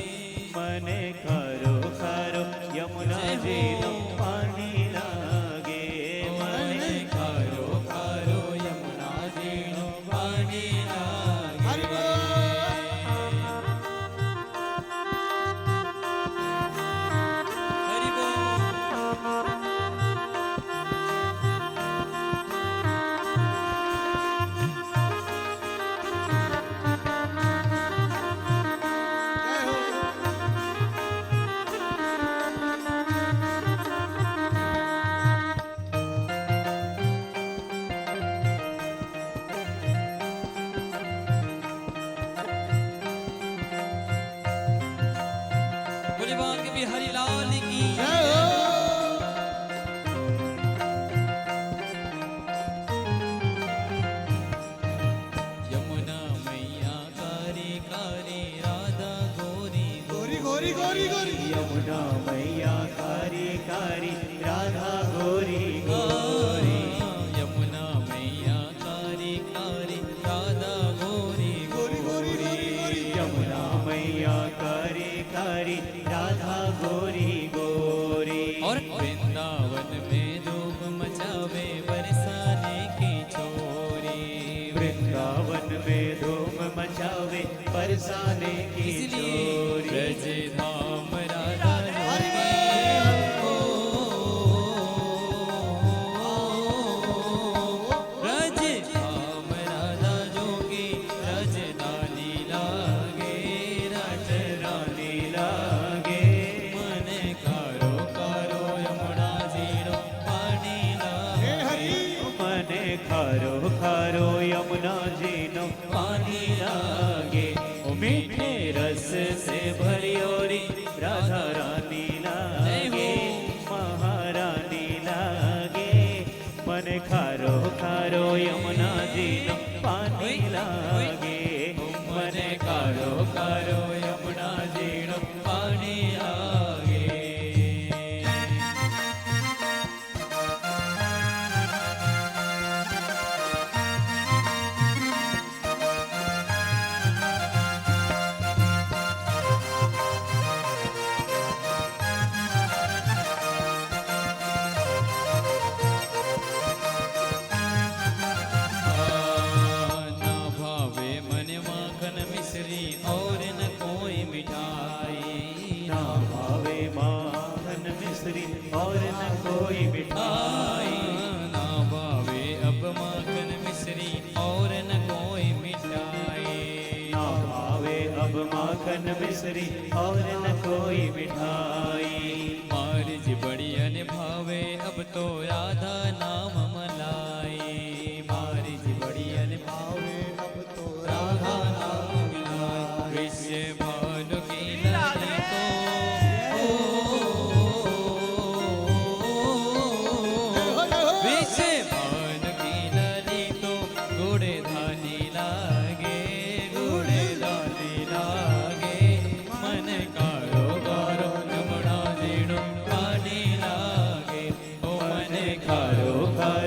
मने खारो खारो यमुना जी नो पानी लागे, मने खारो खारो यमुना जी नो पानी लागे। हरि बोल। हरि बोल। जय हो। बोले बांके बिहारी लाल की जय हो। यमुना मैया कारी कारी राधा गोरी गोरी गोरी गोरी गोरी, यमुना मैया कारी कारी राधा गोरी गोरी, यमुना मैया कारी कारी राधा गोरी गोरी गोरी गोरी गोरी, यमुना मैया कारी कारी राधा गोरी गोरी। और वृंदावन में धूप मचावे बरसाने की छोरी। वृंदावन में धूम मचावे बरसाने की इसलिए चोरी। ब्रज धाम राधा हरि ब्रज धाम राधा जोगी राजधानी लागे, राजधानी लागे, मन कारो कारो यमुना जी नो पानी हे लागे। हरि, मने खारो खारो यमुना जी नो पानी लागे। ओ मीठे रस से भरियो री राधा रानी लागे, महारानी लागे, मन खारो खारो यमुना जी नो पानी लागे, मन खारो कारो यमुना जी नो पानी लागे। ना भावे मन माखन मिश्री और न कोई मिठाई। ना भावे माखन मिश्री और न कोई मिठाई। ना भावे अब माखन मिश्री और न कोई मिठाई। ना भावे अब माखन मिश्री और न कोई मिठाई। मारिज बढ़ियन भावे अब तो राधा नाम मलाई। मारिज बढ़ियन भावे अब तो राधा राधा नाम मिलाई। विश्व भानु की लाली तो विश्व भानु की लाली तो गुड़े धानी लागे, गुड़े धानी लागे, मन कारो कारो यमुना जी नो पानी लागे। ओ मन कारो खारो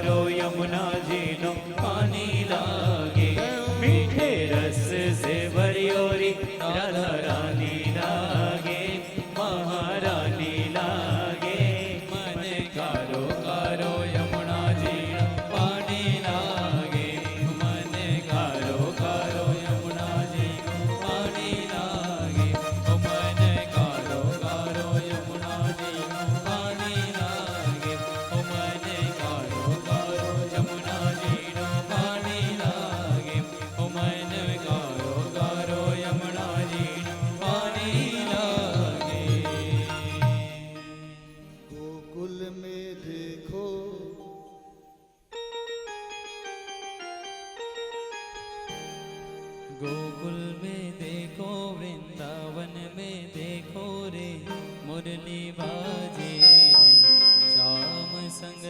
देखो। गोकुल में देखो, वृंदावन में देखो रे, मुरली बाजे रे, श्याम संग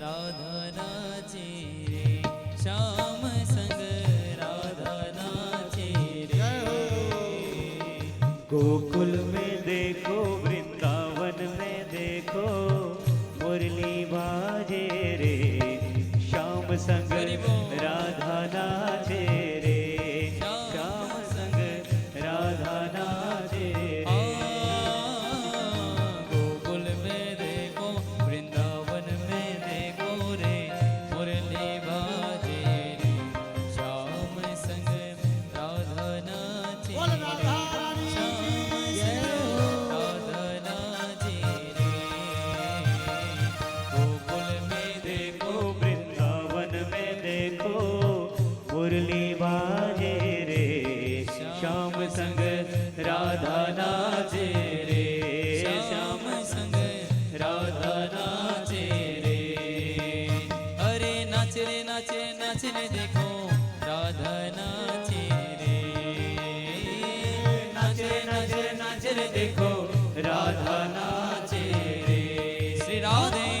राधा नाचे रे, श्याम संग राधा नाचे रे। गोकुल में देखो, वृंदावन में देखो, मुरली बाजे रे, श्याम संग राधा नाचे रे, श्याम संग राधा नाचे रे। गोकुल में देखो, वृंदावन में देखो रे, मुरली बाजे रे, श्याम संग राधा नाचे बोल रे, राधा रानी राधा नाचे रे। गोकुल में देखो, वृंदावन में देखो, मुरली बाजे रे, श्याम संग राधा नाचे रे, श्याम संग राधा नाचे रे। अरे नाच रे नाचे नाचने देखो, राधा नाचे रे, नाच रे नाचे नाचने देखो, राधा नाचे रे। श्री राधे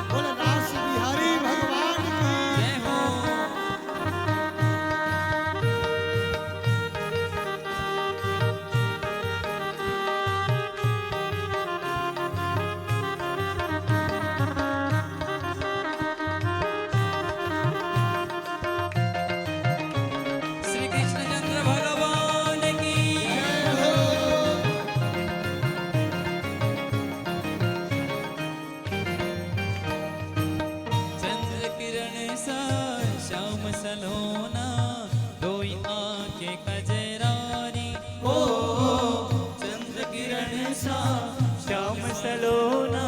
बोल रास बिहारी भगवान की। जय हो। श्री कृष्णचंद्र भगवान की चंद्र किरण सा श्याम सलोना, दोई आंखें कजरारी। ओ चंद्र किरण सा श्याम सलोना,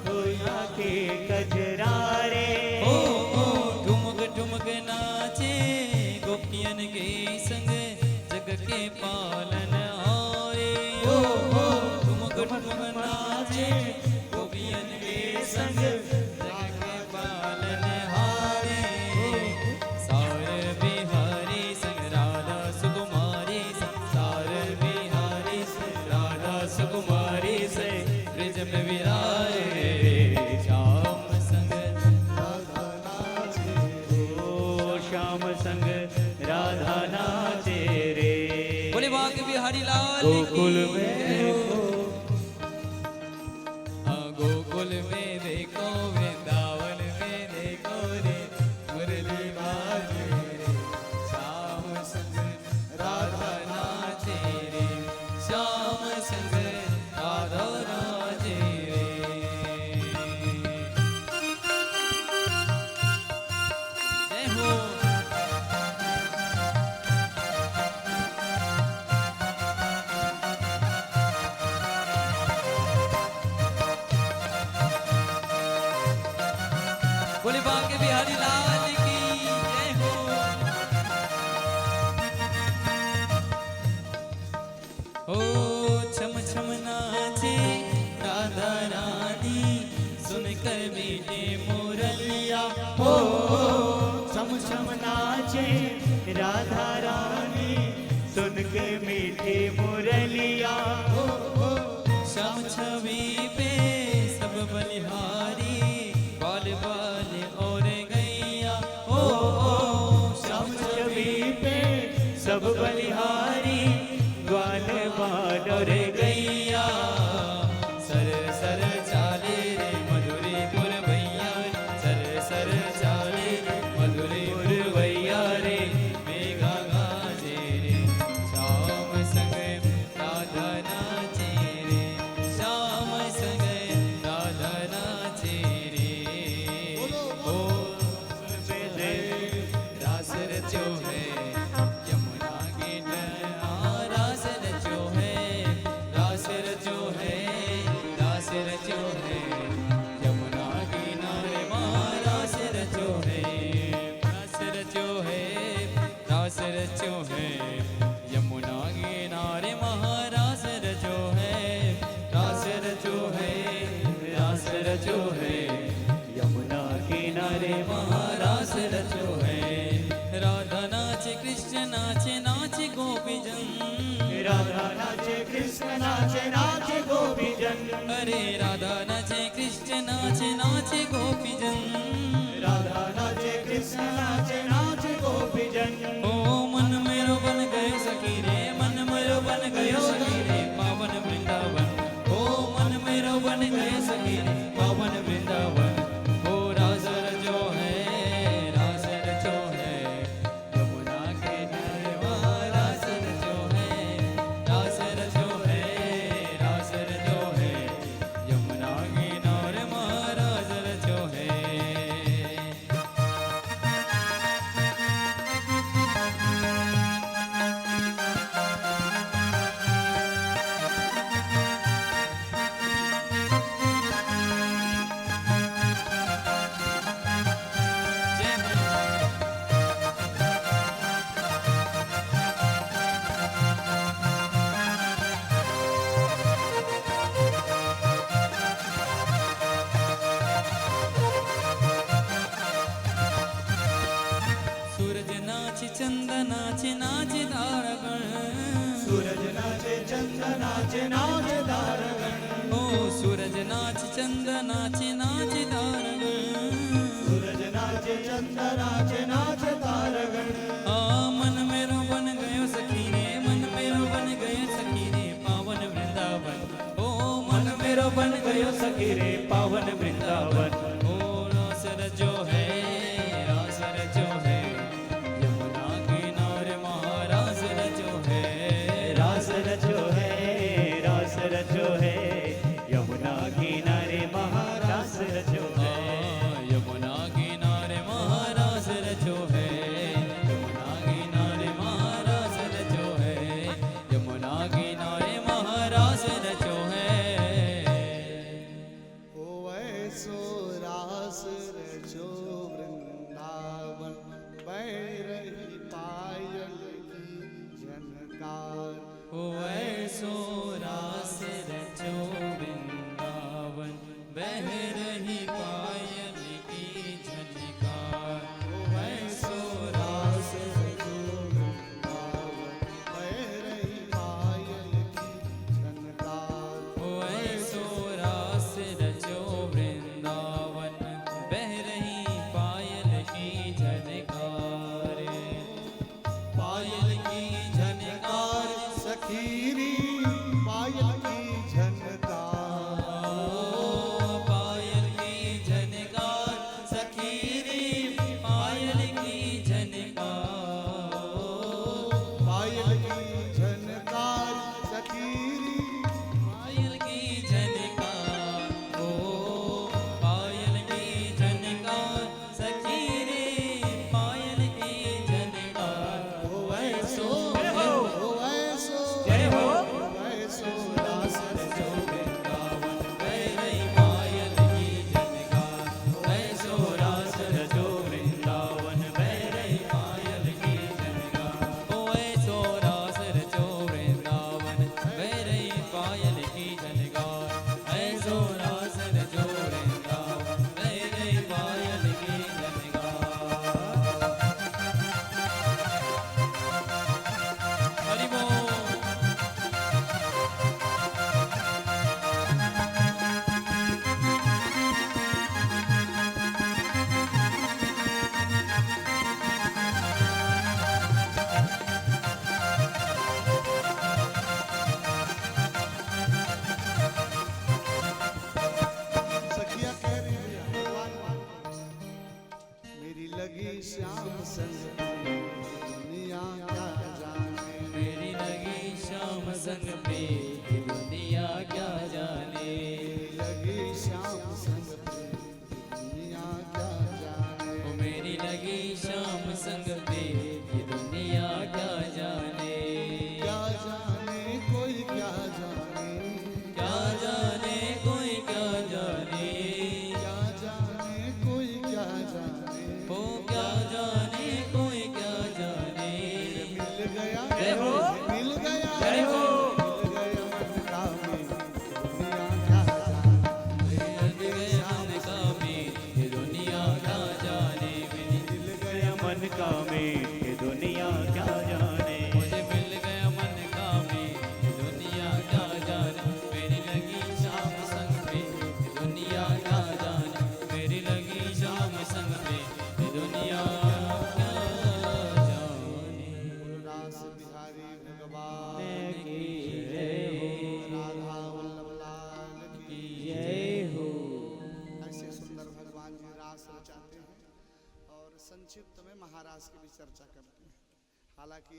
होया के कजरारे। ठुमक ठुमक नाचे गोपियन के संग, जग के पालन हारे। ठुमक ठुमक नाचे गोपियन के संग, जग के पालन हारे। सार बिहारी संग राधा सुकुमारी संग, सार बिहारी संग राधा सुकुमारी से ब्रिज में विराजे, श्याम संग ओ श्याम संग राधा नाचे रे। बोले बाग बिहारी लाल गोकुल की। में हाँ, गोकुल में देखो, वृंदावन में देखो रे, मुरली बाजे रे, श्याम संग राधा नाचे रे, श्याम संग राधा नाचे रे। जय हो। बोले बांके बिहारी लाल की जय हो। ओ छम छम नाचे राधा रानी, सुनकर मीठे मुरलिया। ओ छम छम नाचे राधा रानी, सुन के मीठी मुरलिया। श्याम छवि पे सब बलिहारी, बाल बाल और गैया। ओ श्याम छवि पे सब बलिहारी, ग्वाल बाल और गैया। सर सर चाले रे मधुरीपुर भैया, सर सर चाले रे मधुरीपुर भैया रे, मेघा गाजे रे, श्याम संग राधा नाचे रे, श्याम संग राधा नाचे रे। ओ रास रचो है यमुना के तट, रास रचो है, रास रचो है, रास रचो है यमुना की ना। किनारे महारास रचो है। राधा नाचे कृष्ण नाचे नाचे गोपीजन, राधा नाचे कृष्ण नाचे नाचे गोपीजन। अरे राधा नाचे कृष्ण नाचे नाचे गोपीजन, राधा नाचे कृष्ण नाचे नाचे गोपीजन। ओ मन मेरो बन गए सखी रे, मन मेरो बन गयो सखी रे, पावन वृंदावन। ओ मन मेरो बन गए सखी रे, पावन वृंदावन। ओ रास रचो है, रास रचो है, यमुना के किनारे वहाँ रास रचो है, रास रचो है, रास रचो है, यमुना के किनारे वहाँ रास रचो है। सूरज नाचे चंद नाचे नाचे तारगण, सूरज नाचे चंद नाचे नाचे तारगण। ओ सूरज नाचे चंद नाचे नाचे तारगण, सूरज नाचे चंद नाचे नाचे तारगण। आ मन मेरो बन गयो सखी रे, मन मेरो बन गयो सखी रे, पावन वृंदावन। ओ मन मेरो बन गयो सखी रे पावन वृंदावन। ओ रास रचो है, रास रचो है, यमुना किनारे महारास रचो है, रास रचो है, रास रचो है, यमुना किनारे महारास रचो है। यमुना किनारे महारास रचो है, यमुना किनारे महारास रचो है, यमुना किनारे महारास रचो है। ओ ऐसो रास रचो वृंदावन, बह रही पायल की झनकार। ओ ऐसो रास रचो वृंदावन, बह रही पायल की झनकार। ओ ऐसो रास रचो वृंदावन, बह रही पायल की झनकार। ओ ऐसो रास रचो वृंदावन, बह रही पायल की झनकार। पायल की झनकार, सखीरी पायल की झनकार। ओ पायल की झनकार, सखीरी पायल की झनकार। पायल की झनकार सखीरी, पायल की झनकार, ओ पायल की झनकार, सखी रे पायल की झनकार। ओ ऐसो ओ ऐसो जय हो। ऐसो रास रचो वृंदावन, बह रही पायल की झनकार। ऐसो रास रचो वृंदावन, बह रही पायल की झनकार। ओ ऐसो रास रचो वृंदावन, बह रही पायल की झनकार। ऐसो रास रचो वृंदावन, बह रही पायल की झनकार। हरि बोल। सखिया कह रही है भगवान, मेरी लगी श्याम संग दुनिया क्या जाने। मेरी लगी शाम संग पे ये दुनिया क्या जाने। मेरी लगी श्याम संग दुनिया क्या जाने। ओ मेरी लगी शाम संग पे ये दुनिया क्या जाने। क्या जाने कोई क्या जाने। क्या जाने कोई क्या जाने। क्या जाने कोई क्या जाने। ओ क्या जाने कोई क्या जाने। मिल गया जय हो। मिल गया जय हो। मिल गया मन का मीत ये दुनिया क्या जाने। मुझे मिल गया मन का मीत ये दुनिया क्या जाने। मेरी लगी शाम संग में ये दुनिया क्या जाने। मेरी लगी शाम संग में ये दुनिया क्या जाने। रास बिहारी भगवान की जय हो, राधा वल्लभ लाल की जय हो। ऐसे सुंदर भगवान जी रास रचाते हैं और संक्षिप्त में महारास की भी चर्चा करते हैं। हालांकि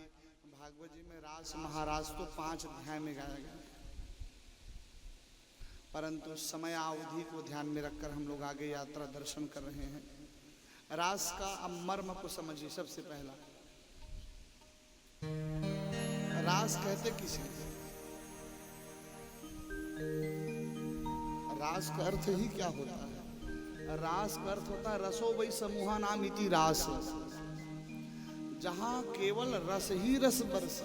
भागवत जी में रास महारास तो 5 अध्याय में गाया गया है, परंतु समय अवधि को ध्यान में रखकर हम लोग आगे यात्रा दर्शन कर रहे हैं। रास का अब मर्म को समझिए। सबसे पहला, रास कहते किसे? रास का अर्थ ही क्या होता है? रास का अर्थ होता है रसो वै समूहा नाम इति रास, जहां केवल रस ही रस बरस।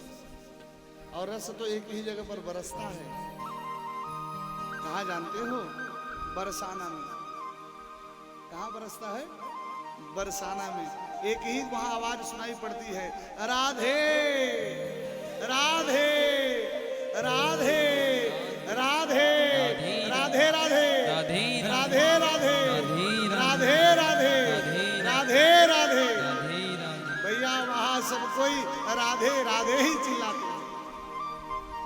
और रस तो एक ही जगह पर बरसता है। कहाँ जानते हो? बरसाना में। कहाँ बरसता है? बरसाना में। एक ही वहां आवाज सुनाई पड़ती है, राधे राधे राधे राधे राधे राधे राधे राधे राधे राधे राधे राधे। भैया वहां सब कोई राधे राधे ही चिल्लाते हैं,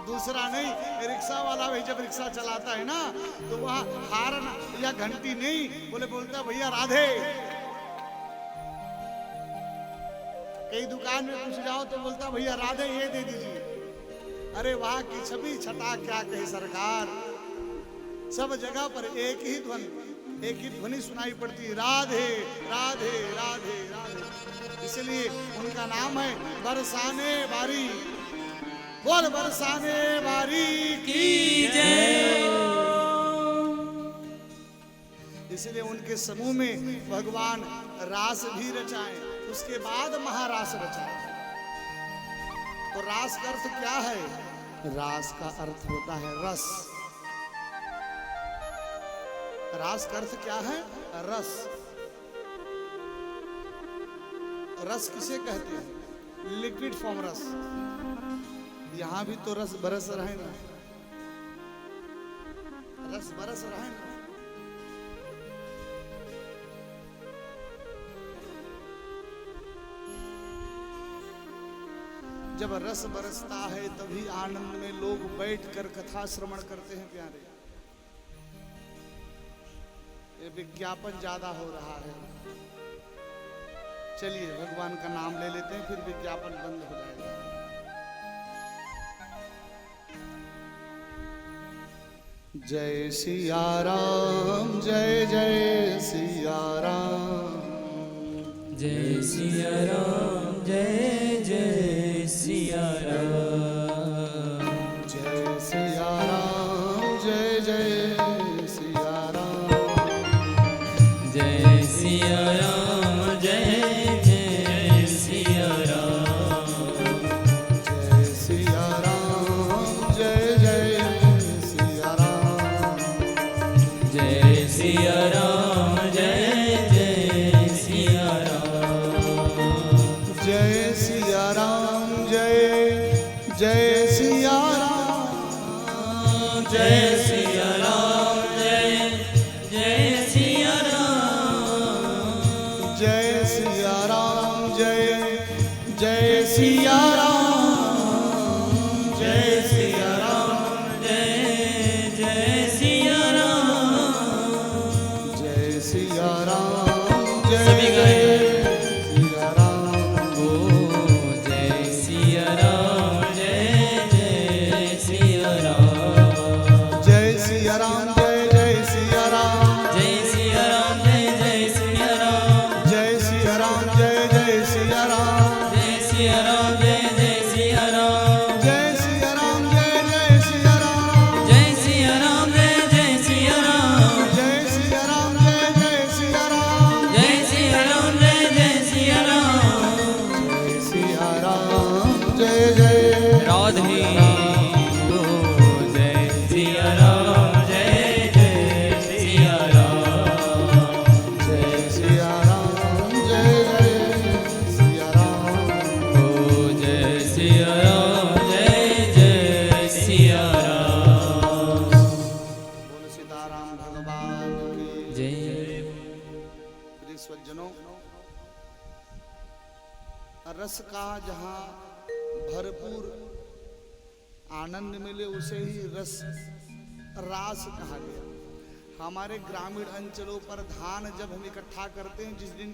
दूसरा नहीं। रिक्शा वाला भी जब रिक्शा चलाता है ना तो वहां हार्न या घंटी नहीं बोलता भैया राधे। कई दुकान में पूछ जाओ तो बोलता भैया राधे ये दे दीजिए। अरे वहां की छवि छटा क्या कहे सरकार, सब जगह पर एक ही ध्वनि सुनाई पड़ती है, राधे राधे राधे राधे। इसलिए उनका नाम है बरसाने वारी। बोल बरसाने वारी की जय। इसलिए उनके समूह में भगवान रास भी रचाए, उसके बाद महारास रचाए। तो रास का अर्थ क्या है? रास का अर्थ होता है रस। रास का अर्थ क्या है? रस। रस किसे कहते हैं? लिक्विड फॉर्म रस। यहां भी तो रस बरस रहे ना, रस बरस रहे ना। जब रस बरसता है तभी आनंद में लोग बैठकर कथा श्रवण करते हैं। प्यारे, ये विज्ञापन ज्यादा हो रहा है। चलिए भगवान का नाम ले लेते हैं, फिर विज्ञापन बंद हो जाएगा। जय सिया राम, जय जय सिया राम, जय सिया राम, जय जय सिया राम, जय सिया राम, जय जय सिया राम, जय सिया राम, जय जय सिया राम, जय सिया राम, जय जय सिया राम, जय सिया राम, जय जय सिया राम, जय सिया राम, जय जय सिया राम, जय सिया राम, जय जय सिया राम, जय सिया राम, जय जय सिया राम, जय सिया राम, जय जय सिया राम, जय सिया राम, जय सभी गाएं। सिया राम, ओ जय सिया राम, जय जय सिया राम, जय सिया राम, जय जय सिया राम, जय सिया राम, जय जय सिया राम, जय सिया राम, जय जय सिया राम, जय सिया राम, जय जय सिया राम, जय सिया राम, जय जय सिया राम, जय सिया राम, जय जय सिया राम, जय सिया राम, जय जय सिया राम, जय सिया राम, जय सज्जनों, रस का जहां भरपूर आनंद मिले उसे ही रस रास कहा गया। हमारे ग्रामीण अंचलों पर धान जब हम इकट्ठा करते हैं, जिस दिन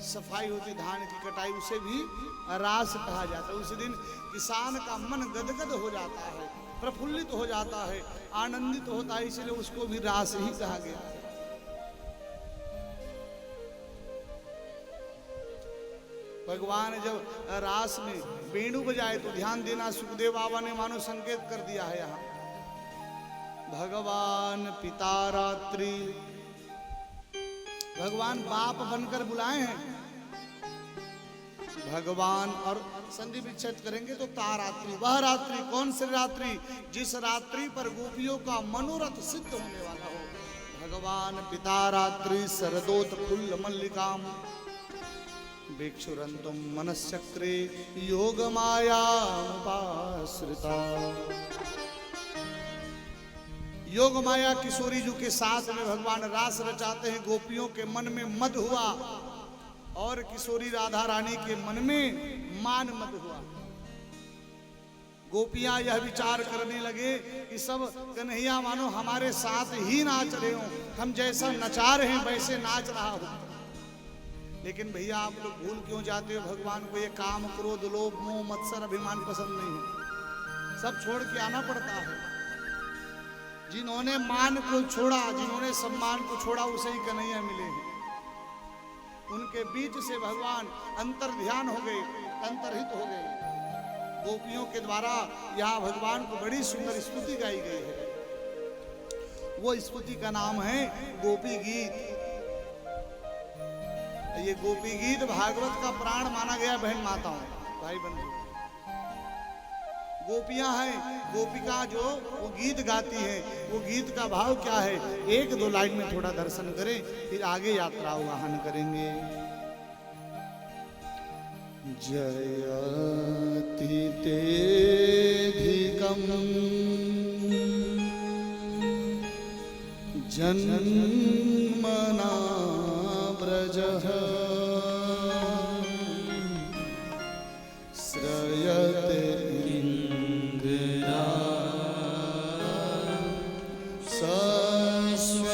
सफाई होती धान की कटाई, उसे भी रास कहा जाता है। उस दिन किसान का मन गदगद हो जाता है, प्रफुल्लित हो जाता है, आनंदित होता है, इसलिए उसको भी रास ही कहा गया। भगवान जब रास में वेणु बजाए तो ध्यान देना, सुखदेव बाबा ने मानो संकेत कर दिया है यहाँ। भगवान पिता रात्रि, भगवान बाप बनकर बुलाए हैं भगवान। और संधि विच्छेद करेंगे तो तारात्रि, वह रात्रि, कौन सी रात्रि? जिस रात्रि पर गोपियों का मनोरथ सिद्ध होने वाला हो। भगवान पिता रात्रि शरदोत फुल्ल मल्लिकाम भिक्षुरंतुम मनश्चक्रे योग माया उपाश्रिता। योग माया किशोरी जी के साथ में भगवान रास रचाते हैं। गोपियों के मन में मद हुआ और किशोरी राधा रानी के मन में मान मद हुआ। गोपियां यह विचार करने लगे कि सब कन्हैया मानो हमारे साथ ही नाच रहे हो, हम जैसा नचा रहे हैं वैसे नाच रहा हो। लेकिन भैया आप लोग भूल क्यों जाते हो? भगवान को ये काम क्रोध लोभ मोह मत्सर अभिमान पसंद नहीं है, सब छोड़ के आना पड़ता है। जिन्होंने मान को छोड़ा, जिन्होंने सम्मान को छोड़ा, उसे ही कन्हैया मिले हैं। उनके बीच से भगवान अंतर ध्यान हो गए, अंतर्हित हो गए। गोपियों के द्वारा यहाँ भगवान को बड़ी सुंदर स्तुति गाई गई है। वो स्तुति का नाम है गोपी गीत। ये गोपी गीत भागवत का प्राण माना गया बहन माताओं, भाई बंधु। गोपियां हैं, गोपिका जो वो गीत गाती है, वो गीत का भाव क्या है? एक दो लाइन में थोड़ा दर्शन करें, फिर आगे यात्रा वाहन करेंगे। जयति तेधिकं जन्मना व्रजः श्रयते इंदिरा शाश्वतत्रयी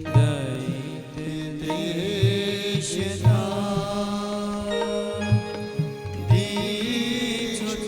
दैत्यदेशधा दीक्षुतावता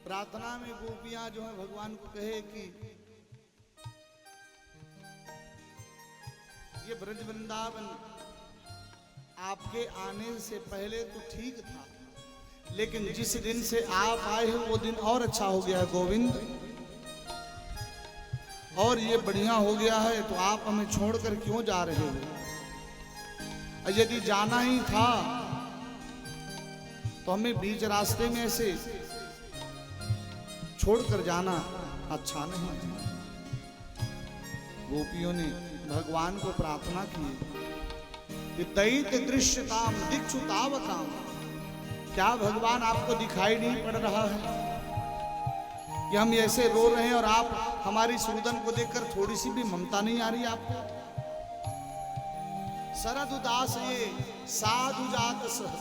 प्रार्थना में गोपियां जो है भगवान को कहे कि ये ब्रज वृंदावन आपके आने से पहले तो ठीक था, लेकिन जिस दिन से आप आए हो वो दिन और अच्छा हो गया है गोविंद, और ये बढ़िया हो गया है, तो आप हमें छोड़कर क्यों जा रहे हो? यदि जाना ही था तो हमें बीच रास्ते में ऐसे छोड़कर जाना अच्छा नहीं। गोपियों ने भगवान को प्रार्थना की, दैत्य दृश्यताम दीक्षुतावताम, क्या भगवान आपको दिखाई नहीं पड़ रहा है कि हम ऐसे रो रहे हैं और आप हमारी सुरदन को देखकर थोड़ी सी भी ममता नहीं आ रही आपको? शरद उदास ये साधु जात सह।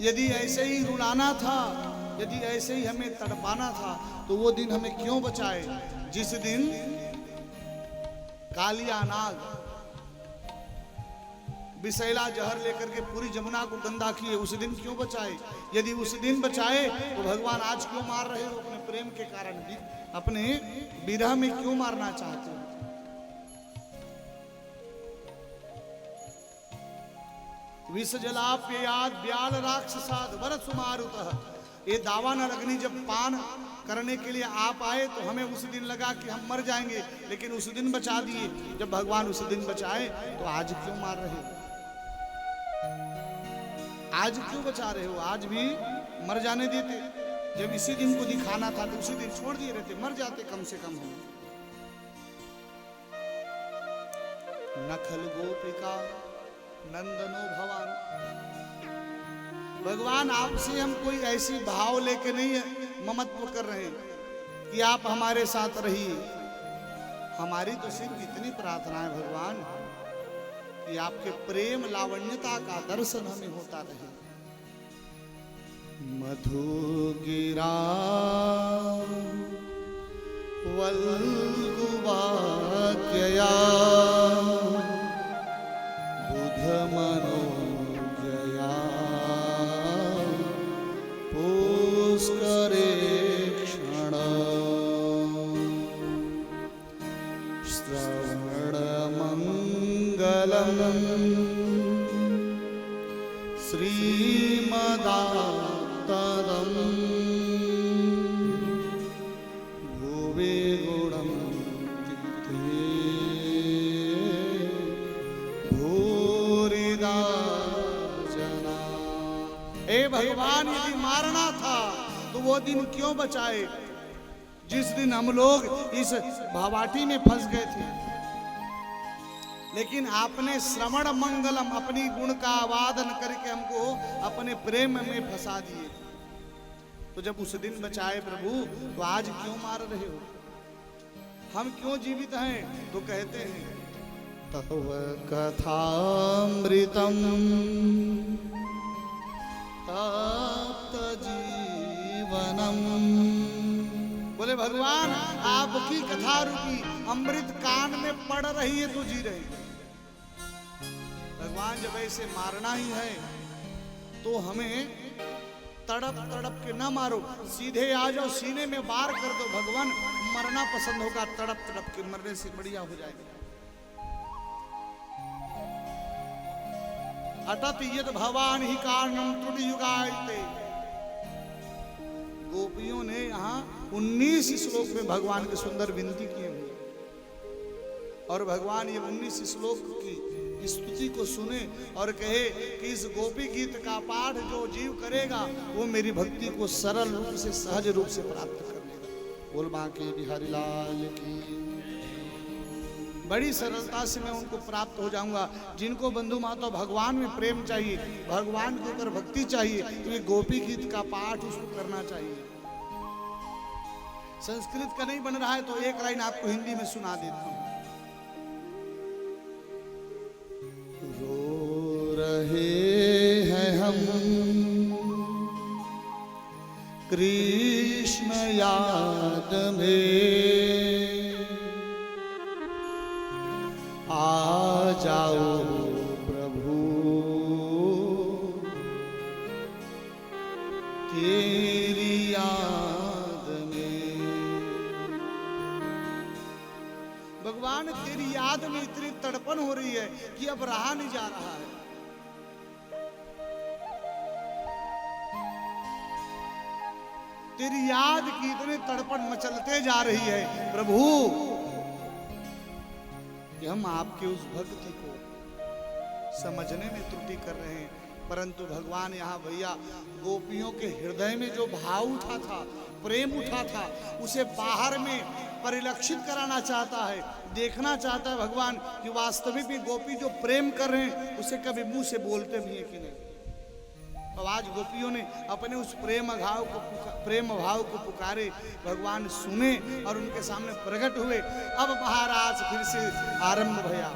यदि ऐसे ही रुलाना था, यदि ऐसे ही हमें तड़पाना था, तो वो दिन हमें क्यों बचाए जिस दिन कालिया नाग विषैला जहर लेकर के पूरी जमुना को गंदा किए, उस दिन क्यों बचाए? यदि उस दिन बचाए तो भगवान आज क्यों मार रहे हो? अपने प्रेम के कारण, अपने विरह में क्यों मारना चाहते हो? विष जलाप्ययाद ब्याल राक्षसाद वरद सुमारुतः। ये दावानल अग्नि जब पान करने के लिए आप आए तो हमें उस दिन लगा कि हम मर जाएंगे, लेकिन उस दिन बचा दिए। जब भगवान उस दिन बचाए तो आज क्यों मार रहे हो? आज क्यों बचा रहे हो? आज भी मर जाने देते। जब इसी दिन को दिखाना था तो उसी दिन छोड़ दिए रहते, मर जाते कम से कम हम। नखल गोपिका नंदनो भवान। भगवान आपसे हम कोई ऐसी भाव लेके नहीं ममत्व कर रहे हैं कि आप हमारे साथ रहिए। हमारी तो सिर्फ इतनी प्रार्थना है भगवान कि आपके प्रेम लावण्यता का दर्शन हमें होता रहे। मधुगिरा वल्गुवाक्यया बुध मनोजया पुष्करे क्षण श्रवण मंगलम श्रीमदातरम भुवे गुणम तीर्थे भूरिदा जना। ए भगवान, यदि मारना था तो वो दिन क्यों बचाए जिस दिन हम लोग इस भावाटी में फंस गए थे? लेकिन आपने श्रवण मंगलम अपनी गुण का आवादन करके हमको अपने प्रेम में फंसा दिए। तो जब उस दिन बचाए प्रभु, तो आज क्यों मार रहे हो? हम क्यों जीवित हैं? तो कहते हैं तव कथामृतम तप्त जीवनम। बोले भगवान, आपकी कथा रूपी अमृत कान में पड़ रही है तो जी रहे। भगवान, जब ऐसे मारना ही है तो हमें तड़प तड़प के ना मारो, सीधे आ जाओ, सीने में वार कर दो। भगवान, मरना पसंद होगा, तड़प तड़प के मरने से बढ़िया हो जाएगा। अटत यद भवान ही कारणम त्रुटि युगायते। गोपियों ने यहाँ 19 श्लोक में भगवान की सुंदर विनती की हुई, और भगवान ये 19 श्लोक की स्तुति को सुने और कहे कि इस गोपी गीत का पाठ जो जीव करेगा वो मेरी भक्ति को सरल रूप से, सहज रूप से प्राप्त कर लेगा। बोल बांके बिहारी लाल की। बड़ी सरलता से मैं उनको प्राप्त हो जाऊंगा। जिनको बंधु माता भगवान में प्रेम चाहिए, भगवान के ऊपर भक्ति चाहिए, तो ये गोपी गीत का पाठ उसको करना चाहिए। संस्कृत का नहीं बन रहा है तो एक लाइन आपको हिंदी में सुना देता हूं। रो रहे हैं हम कृष्ण याद में, आ जाओ प्रभु तेरी याद में। भगवान, तेरी याद में इतनी तड़पन हो रही है कि अब रहा नहीं जा रहा है। तेरी याद की इतनी तड़पन मचलते जा रही है प्रभु कि हम आपके उस भक्ति को समझने में त्रुटि कर रहे हैं। परंतु भगवान यहाँ भैया गोपियों के हृदय में जो भाव उठा था, प्रेम उठा था, उसे बाहर में परिलक्षित कराना चाहता है, देखना चाहता है भगवान कि वास्तविक में गोपी जो प्रेम कर रहे हैं उसे कभी मुंह से बोलते भी है कि नहीं। तो आज गोपियों ने अपने उस प्रेम भाव को पुकारे, भगवान सुने और उनके सामने प्रकट हुए। अब महाराज फिर से आरंभ भया।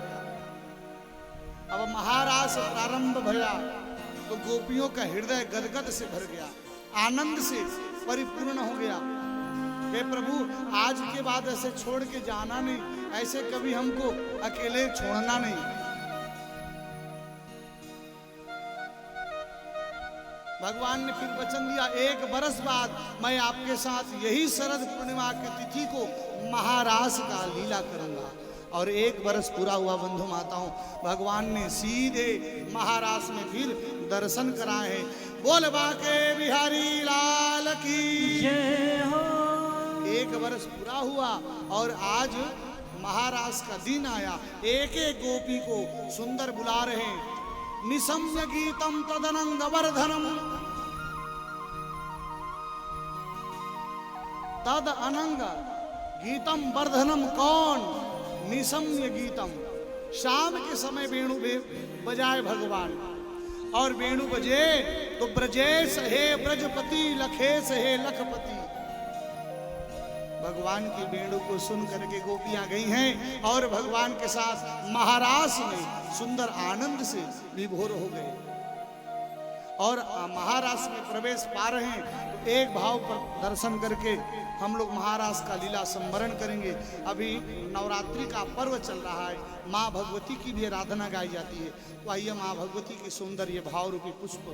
अब महारास प्रारंभ भया तो गोपियों का हृदय गदगद से भर गया, आनंद से परिपूर्ण हो गया। हे प्रभु, आज के बाद ऐसे छोड़ के जाना नहीं, ऐसे कभी हमको अकेले छोड़ना नहीं। भगवान ने फिर वचन दिया, 1 बरस बाद मैं आपके साथ यही शरद पूर्णिमा की तिथि को महारास का लीला करूंगा। और 1 बरस पूरा हुआ बंधु माताओं, भगवान ने सीधे महारास में फिर दर्शन कराए हैं। बोल बाके बिहारी लाल की जय हो। 1 बरस पूरा हुआ और आज महारास का दिन आया। एक एक गोपी को सुंदर बुला रहे हैं। निशम्य गीतम तदनंग वर्धनम तद अनंग गीतम वर्धनम। कौन? निशम्य गीतम। शाम के समय वेणु बजाए भगवान, और वेणु बजे तो ब्रजेश हे ब्रजपति, लखेश हे लखपति। भगवान की वेणु को सुन करके गोपियां गई हैं और भगवान के साथ महारास में सुंदर आनंद से विभोर हो गए और महारास में प्रवेश पा रहे हैं। तो एक भाव पर दर्शन करके हम लोग महारास का लीला संवरण करेंगे। अभी नवरात्रि का पर्व चल रहा है, माँ भगवती की भी आराधना गाई जाती है। तो आइए माँ भगवती के सुंदर ये भाव रूपी पुष्प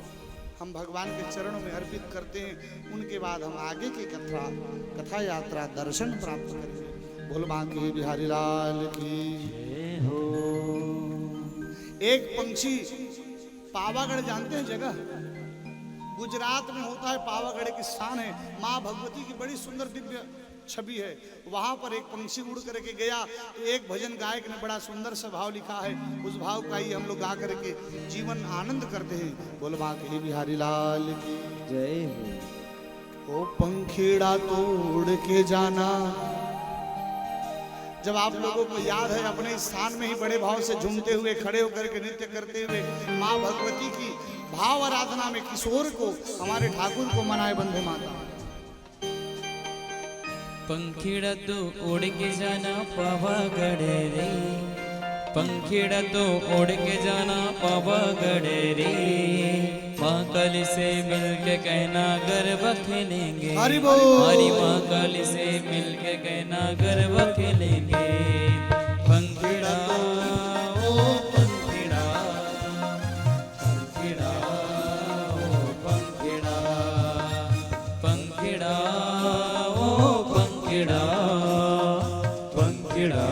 हम भगवान के चरणों में अर्पित करते हैं। उनके बाद हम आगे की कथा यात्रा दर्शन प्राप्त करेंगे। बोल बांके बिहारी लाल की जय हो। एक पंछी, पावागढ़ जानते हैं जगह, गुजरात में होता है, पावागढ़ एक स्थान है। माँ भगवती की बड़ी सुंदर दिव्य छवि है। वहां पर एक पंछी उड़ करके गया तो एक भजन गायक ने बड़ा सुंदर सा भाव लिखा है। उस भाव का ही हम लोग गा करके जीवन आनंद करते हैं। बोल बांके बिहारी लाल की जय हो। ओ पंखीड़ा तोड़ के जाना। जब आप लोगों को याद है, अपने स्थान में ही बड़े भाव से झूमते हुए, खड़े होकर के नृत्य करते हुए माँ भगवती की भाव आराधना में किशोर को, हमारे ठाकुर को मनाए बंधु माता। पंखीड़ा तो उड़ के जाना पावागढ़ रे, पंखीड़ा तो उड़ के जाना पावागढ़ रे। माँ काली से मिल के कहना गरबा खेलेंगे, हरि बोल। हमारी माँ काली से मिल के कहना गरबा खेलेंगे। पंखीड़ा ओ पंखीड़ा, पंखीड़ा ओ पंखीड़ा, पंखीड़ा ओ पंखीड़ा, पंखीड़ा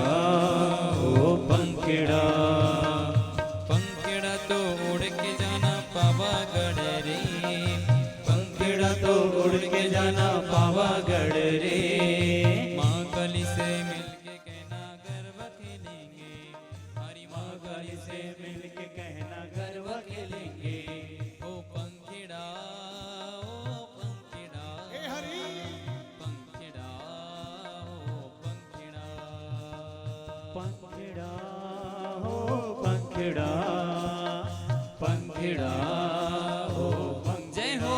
ओ पंखीड़ा। पंखीड़ा तो उड़ के जाना पावागढ़ रे, पंखीड़ा तो उड़ के जाना पावागढ़ रे। माँ काली से मिल के कहना गरबा खेलेंगे, हमारी माँ काली से मिल के कहना गरबा खेलेंगे। ओ पंखीड़ा ओ पंखीड़ा, हे हरि पंखीड़ा ओ पंखीड़ा। पंखीड़ा हो पंखीड़ा, पंखीड़ा हो पंखीड़ा। जय हो।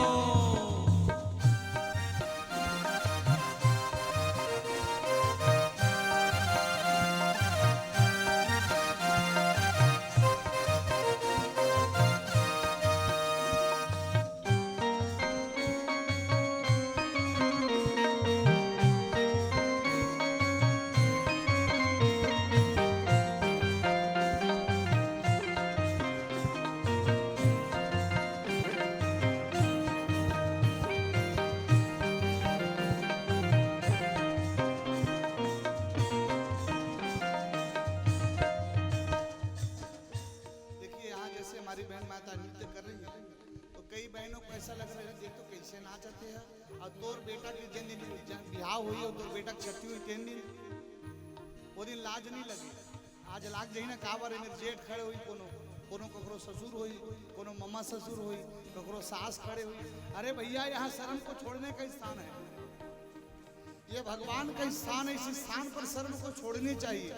देखिए, यहाँ जैसे हमारी बहन माता नृत्य कर रही है तो कई बहनों को ऐसा लग रहा है, देख तो कैसे नाचते हैं। और तोर बेटा की जिन दिन बिहाव हुई और तोर बेटा की छठी हुई, 3 दिन वो दिन लाज नहीं लगी। आज लाग जाई ना, का बार में जेठ खड़े हुई, कोनो ककरो ससुर हुई, कोनो मम्मा ससुर हुई, ककरो सास खड़े हुई। अरे भैया, यहाँ शर्म को छोड़ने का स्थान है, ये भगवान का स्थान है। इस स्थान पर शर्म को छोड़नी चाहिए।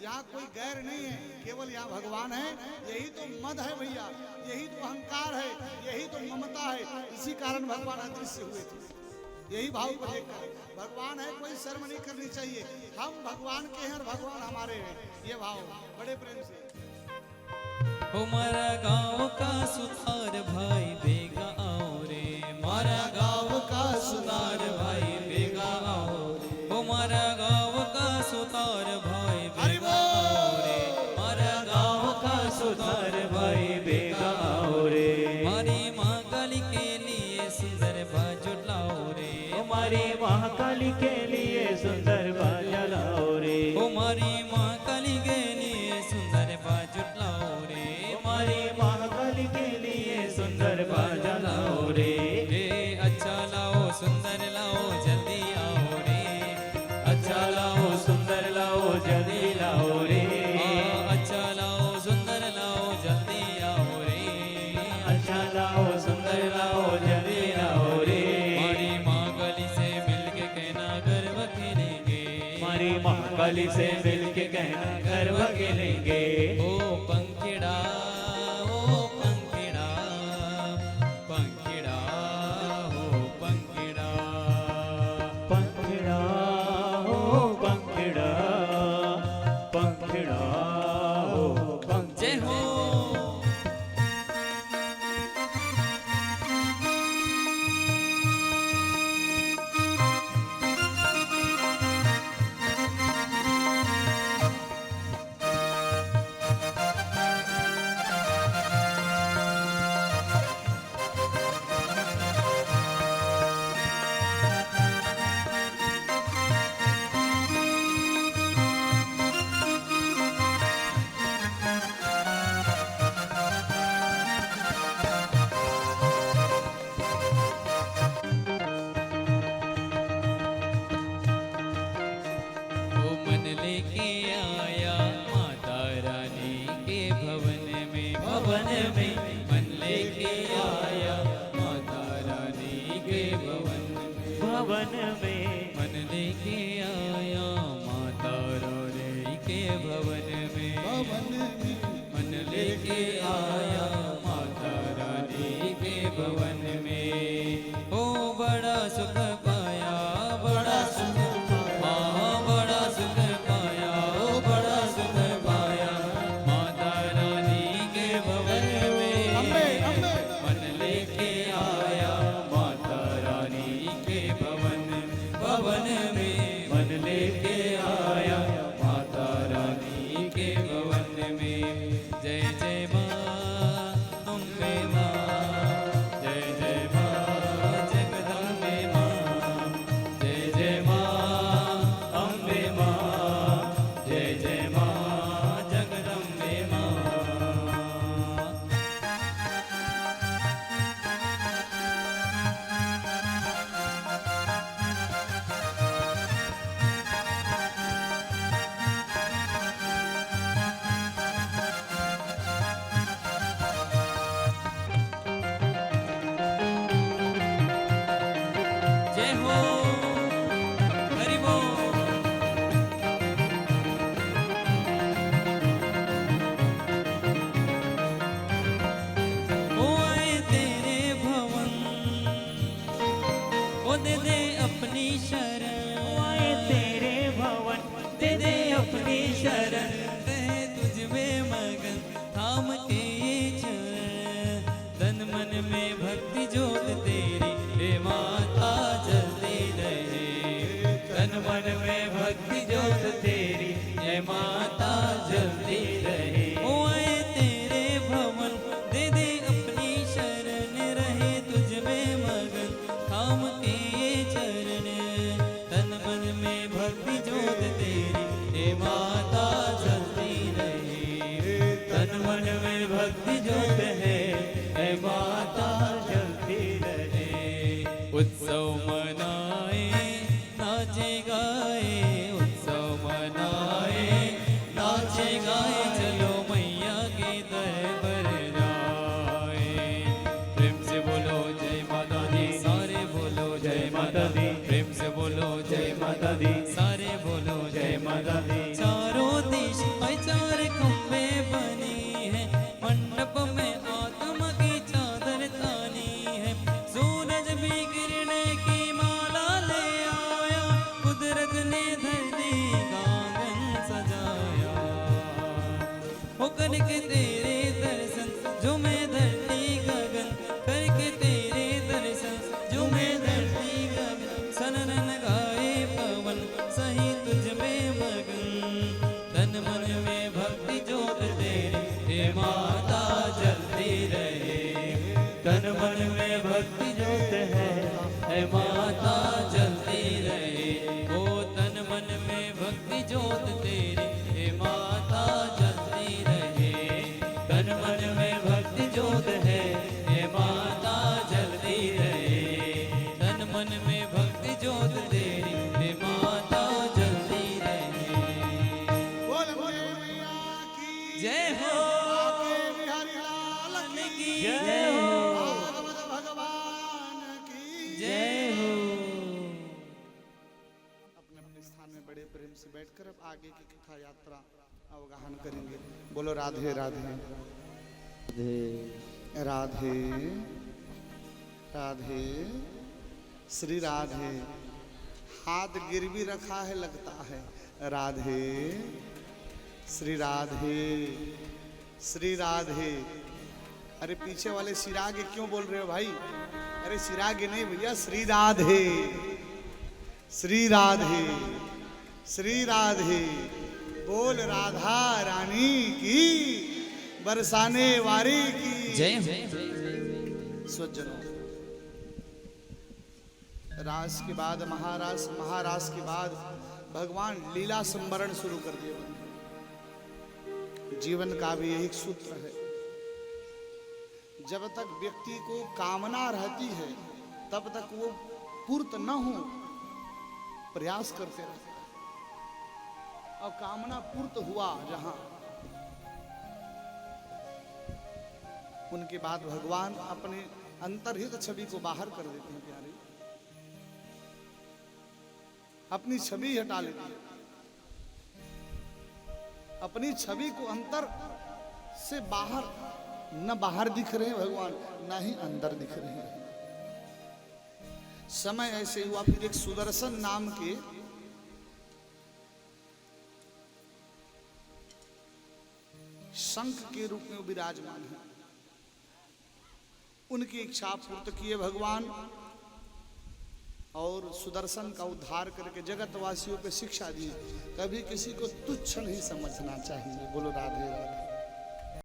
यहाँ कोई गैर नहीं है, केवल यहाँ भगवान है। यही तो मद है भैया, यही तो अहंकार है, यही तो ममता है। इसी कारण भगवान अदृश्य हुए थे। यही भाव को देखकर भगवान है, कोई शर्म नहीं करनी चाहिए। हम भगवान के हैं और भगवान हमारे हैं, ये भाव बड़े प्रेम से। ओ मारा गाँव का सुतार भाई बेगा आओ रे, मारा गाँव का सुतार भाई बेगा आओ रे, ओ मारा गाँव का सुतार भाई बेगा आओ रे, मारा गाँव का सुतार भाई बेगा आओ रे, मारी महाकाली के लिए सुंदर बाजू लाओ रे, हमारी महाकाली के लिए सुंदर बाजा लाओ रे, हमारी महाकाली के लिए सुंदर बाजू लाओ रे, हमारी महाकाली के लिए सुंदर बाजा लाओ रे, रे अच्छा लाओ सुंदर लाओ जल्दी आओ रे, अच्छा लाओ सुंदर लाओ जल्दी लाओ रे, अच्छा लाओ सुंदर लाओ जल्दी आओ रे, अच्छा लाओ सुंदर लाओ जल्दी लाओ रे, हमारी महाकाली से मिलके कहना गर्व खेलेंगे, हमारी महाकाली से मिलके कहना गर्व खेलेंगे, ओ पंखिड़ा ओ पंखिड़ा, पंखिड़ा ओ पंखिड़ा, पंखिड़ा हो पंखिड़ा, पंखिड़ा हो जय हो। वो मन लेके आया माता रानी के भवन में, भवन में मन लेके आया माता रानी के भवन में, भवन में मन लेके आया माता रानी के भवन में, मन लेके आया माता रानी के भवन में, ओ बड़ा सुख पाया, बड़ा सुख पाया, बड़ा सुख पाया, ओ बड़ा सुख पाया माता रानी के भवन में, मन लेके आया माता रानी के भवन, भवन में मन लेके आया माता रानी के भवन में, जय जय माँ अम्बे माँ, जय जय माँ जगदम्बे माँ, जय जय माँ अम्बे माँ, जय जय माँ जगदम्बे माँ। तन मन में भक्ति जोत है माता जलती रहे। ओ तन मन में भक्ति जोत तेरी हे माता जलती रहे। तन मन में भक्ति जोत है हे माता जलती रहे। तन मन में भक्ति जोत तेरी हे माता जलती रहे। बोल बोले मैया की जय हो आके बिहारी लाल की जय हो भागवत भगवान की जय हो। अपने अपने स्थान में बड़े प्रेम से बैठकर अब आगे की कथा यात्रा अवगाहन करेंगे। बोलो राधे राधे राधे राधे श्री राधे। हाथ गिरवी रखा है लगता है। राधे श्री राधे श्री राधे। अरे पीछे वाले सिरागे क्यों बोल रहे हो भाई? अरे सिरागे नहीं भैया, श्री राधे श्री राधे श्री राधे। बोल राधा रानी की, बरसाने वारी की जय हो। स्वजनों, रास के बाद महारास, महारास के बाद भगवान लीला संवरण शुरू कर दिया। जीवन का भी यही सूत्र है, जब तक व्यक्ति को कामना रहती है तब तक वो पूर्त न हो प्रयास करते रहते हैं। और कामना पूर्त हुआ जहां, उनके बाद भगवान अपने अंतर्हित छवि को बाहर कर देते हैं। प्यारे, अपनी छवि हटा लेते हैं। अपनी छवि को अंतर से बाहर, न बाहर दिख रहे हैं भगवान, न ही अंदर दिख रहे हैं। समय ऐसे हुआ, फिर एक सुदर्शन नाम के शंख के रूप में विराजमान है। उनकी इच्छा पूर्त किए भगवान, और सुदर्शन का उद्धार करके जगतवासियों को शिक्षा दी, कभी किसी को तुच्छ नहीं समझना चाहिए। बोलो राधे राधे।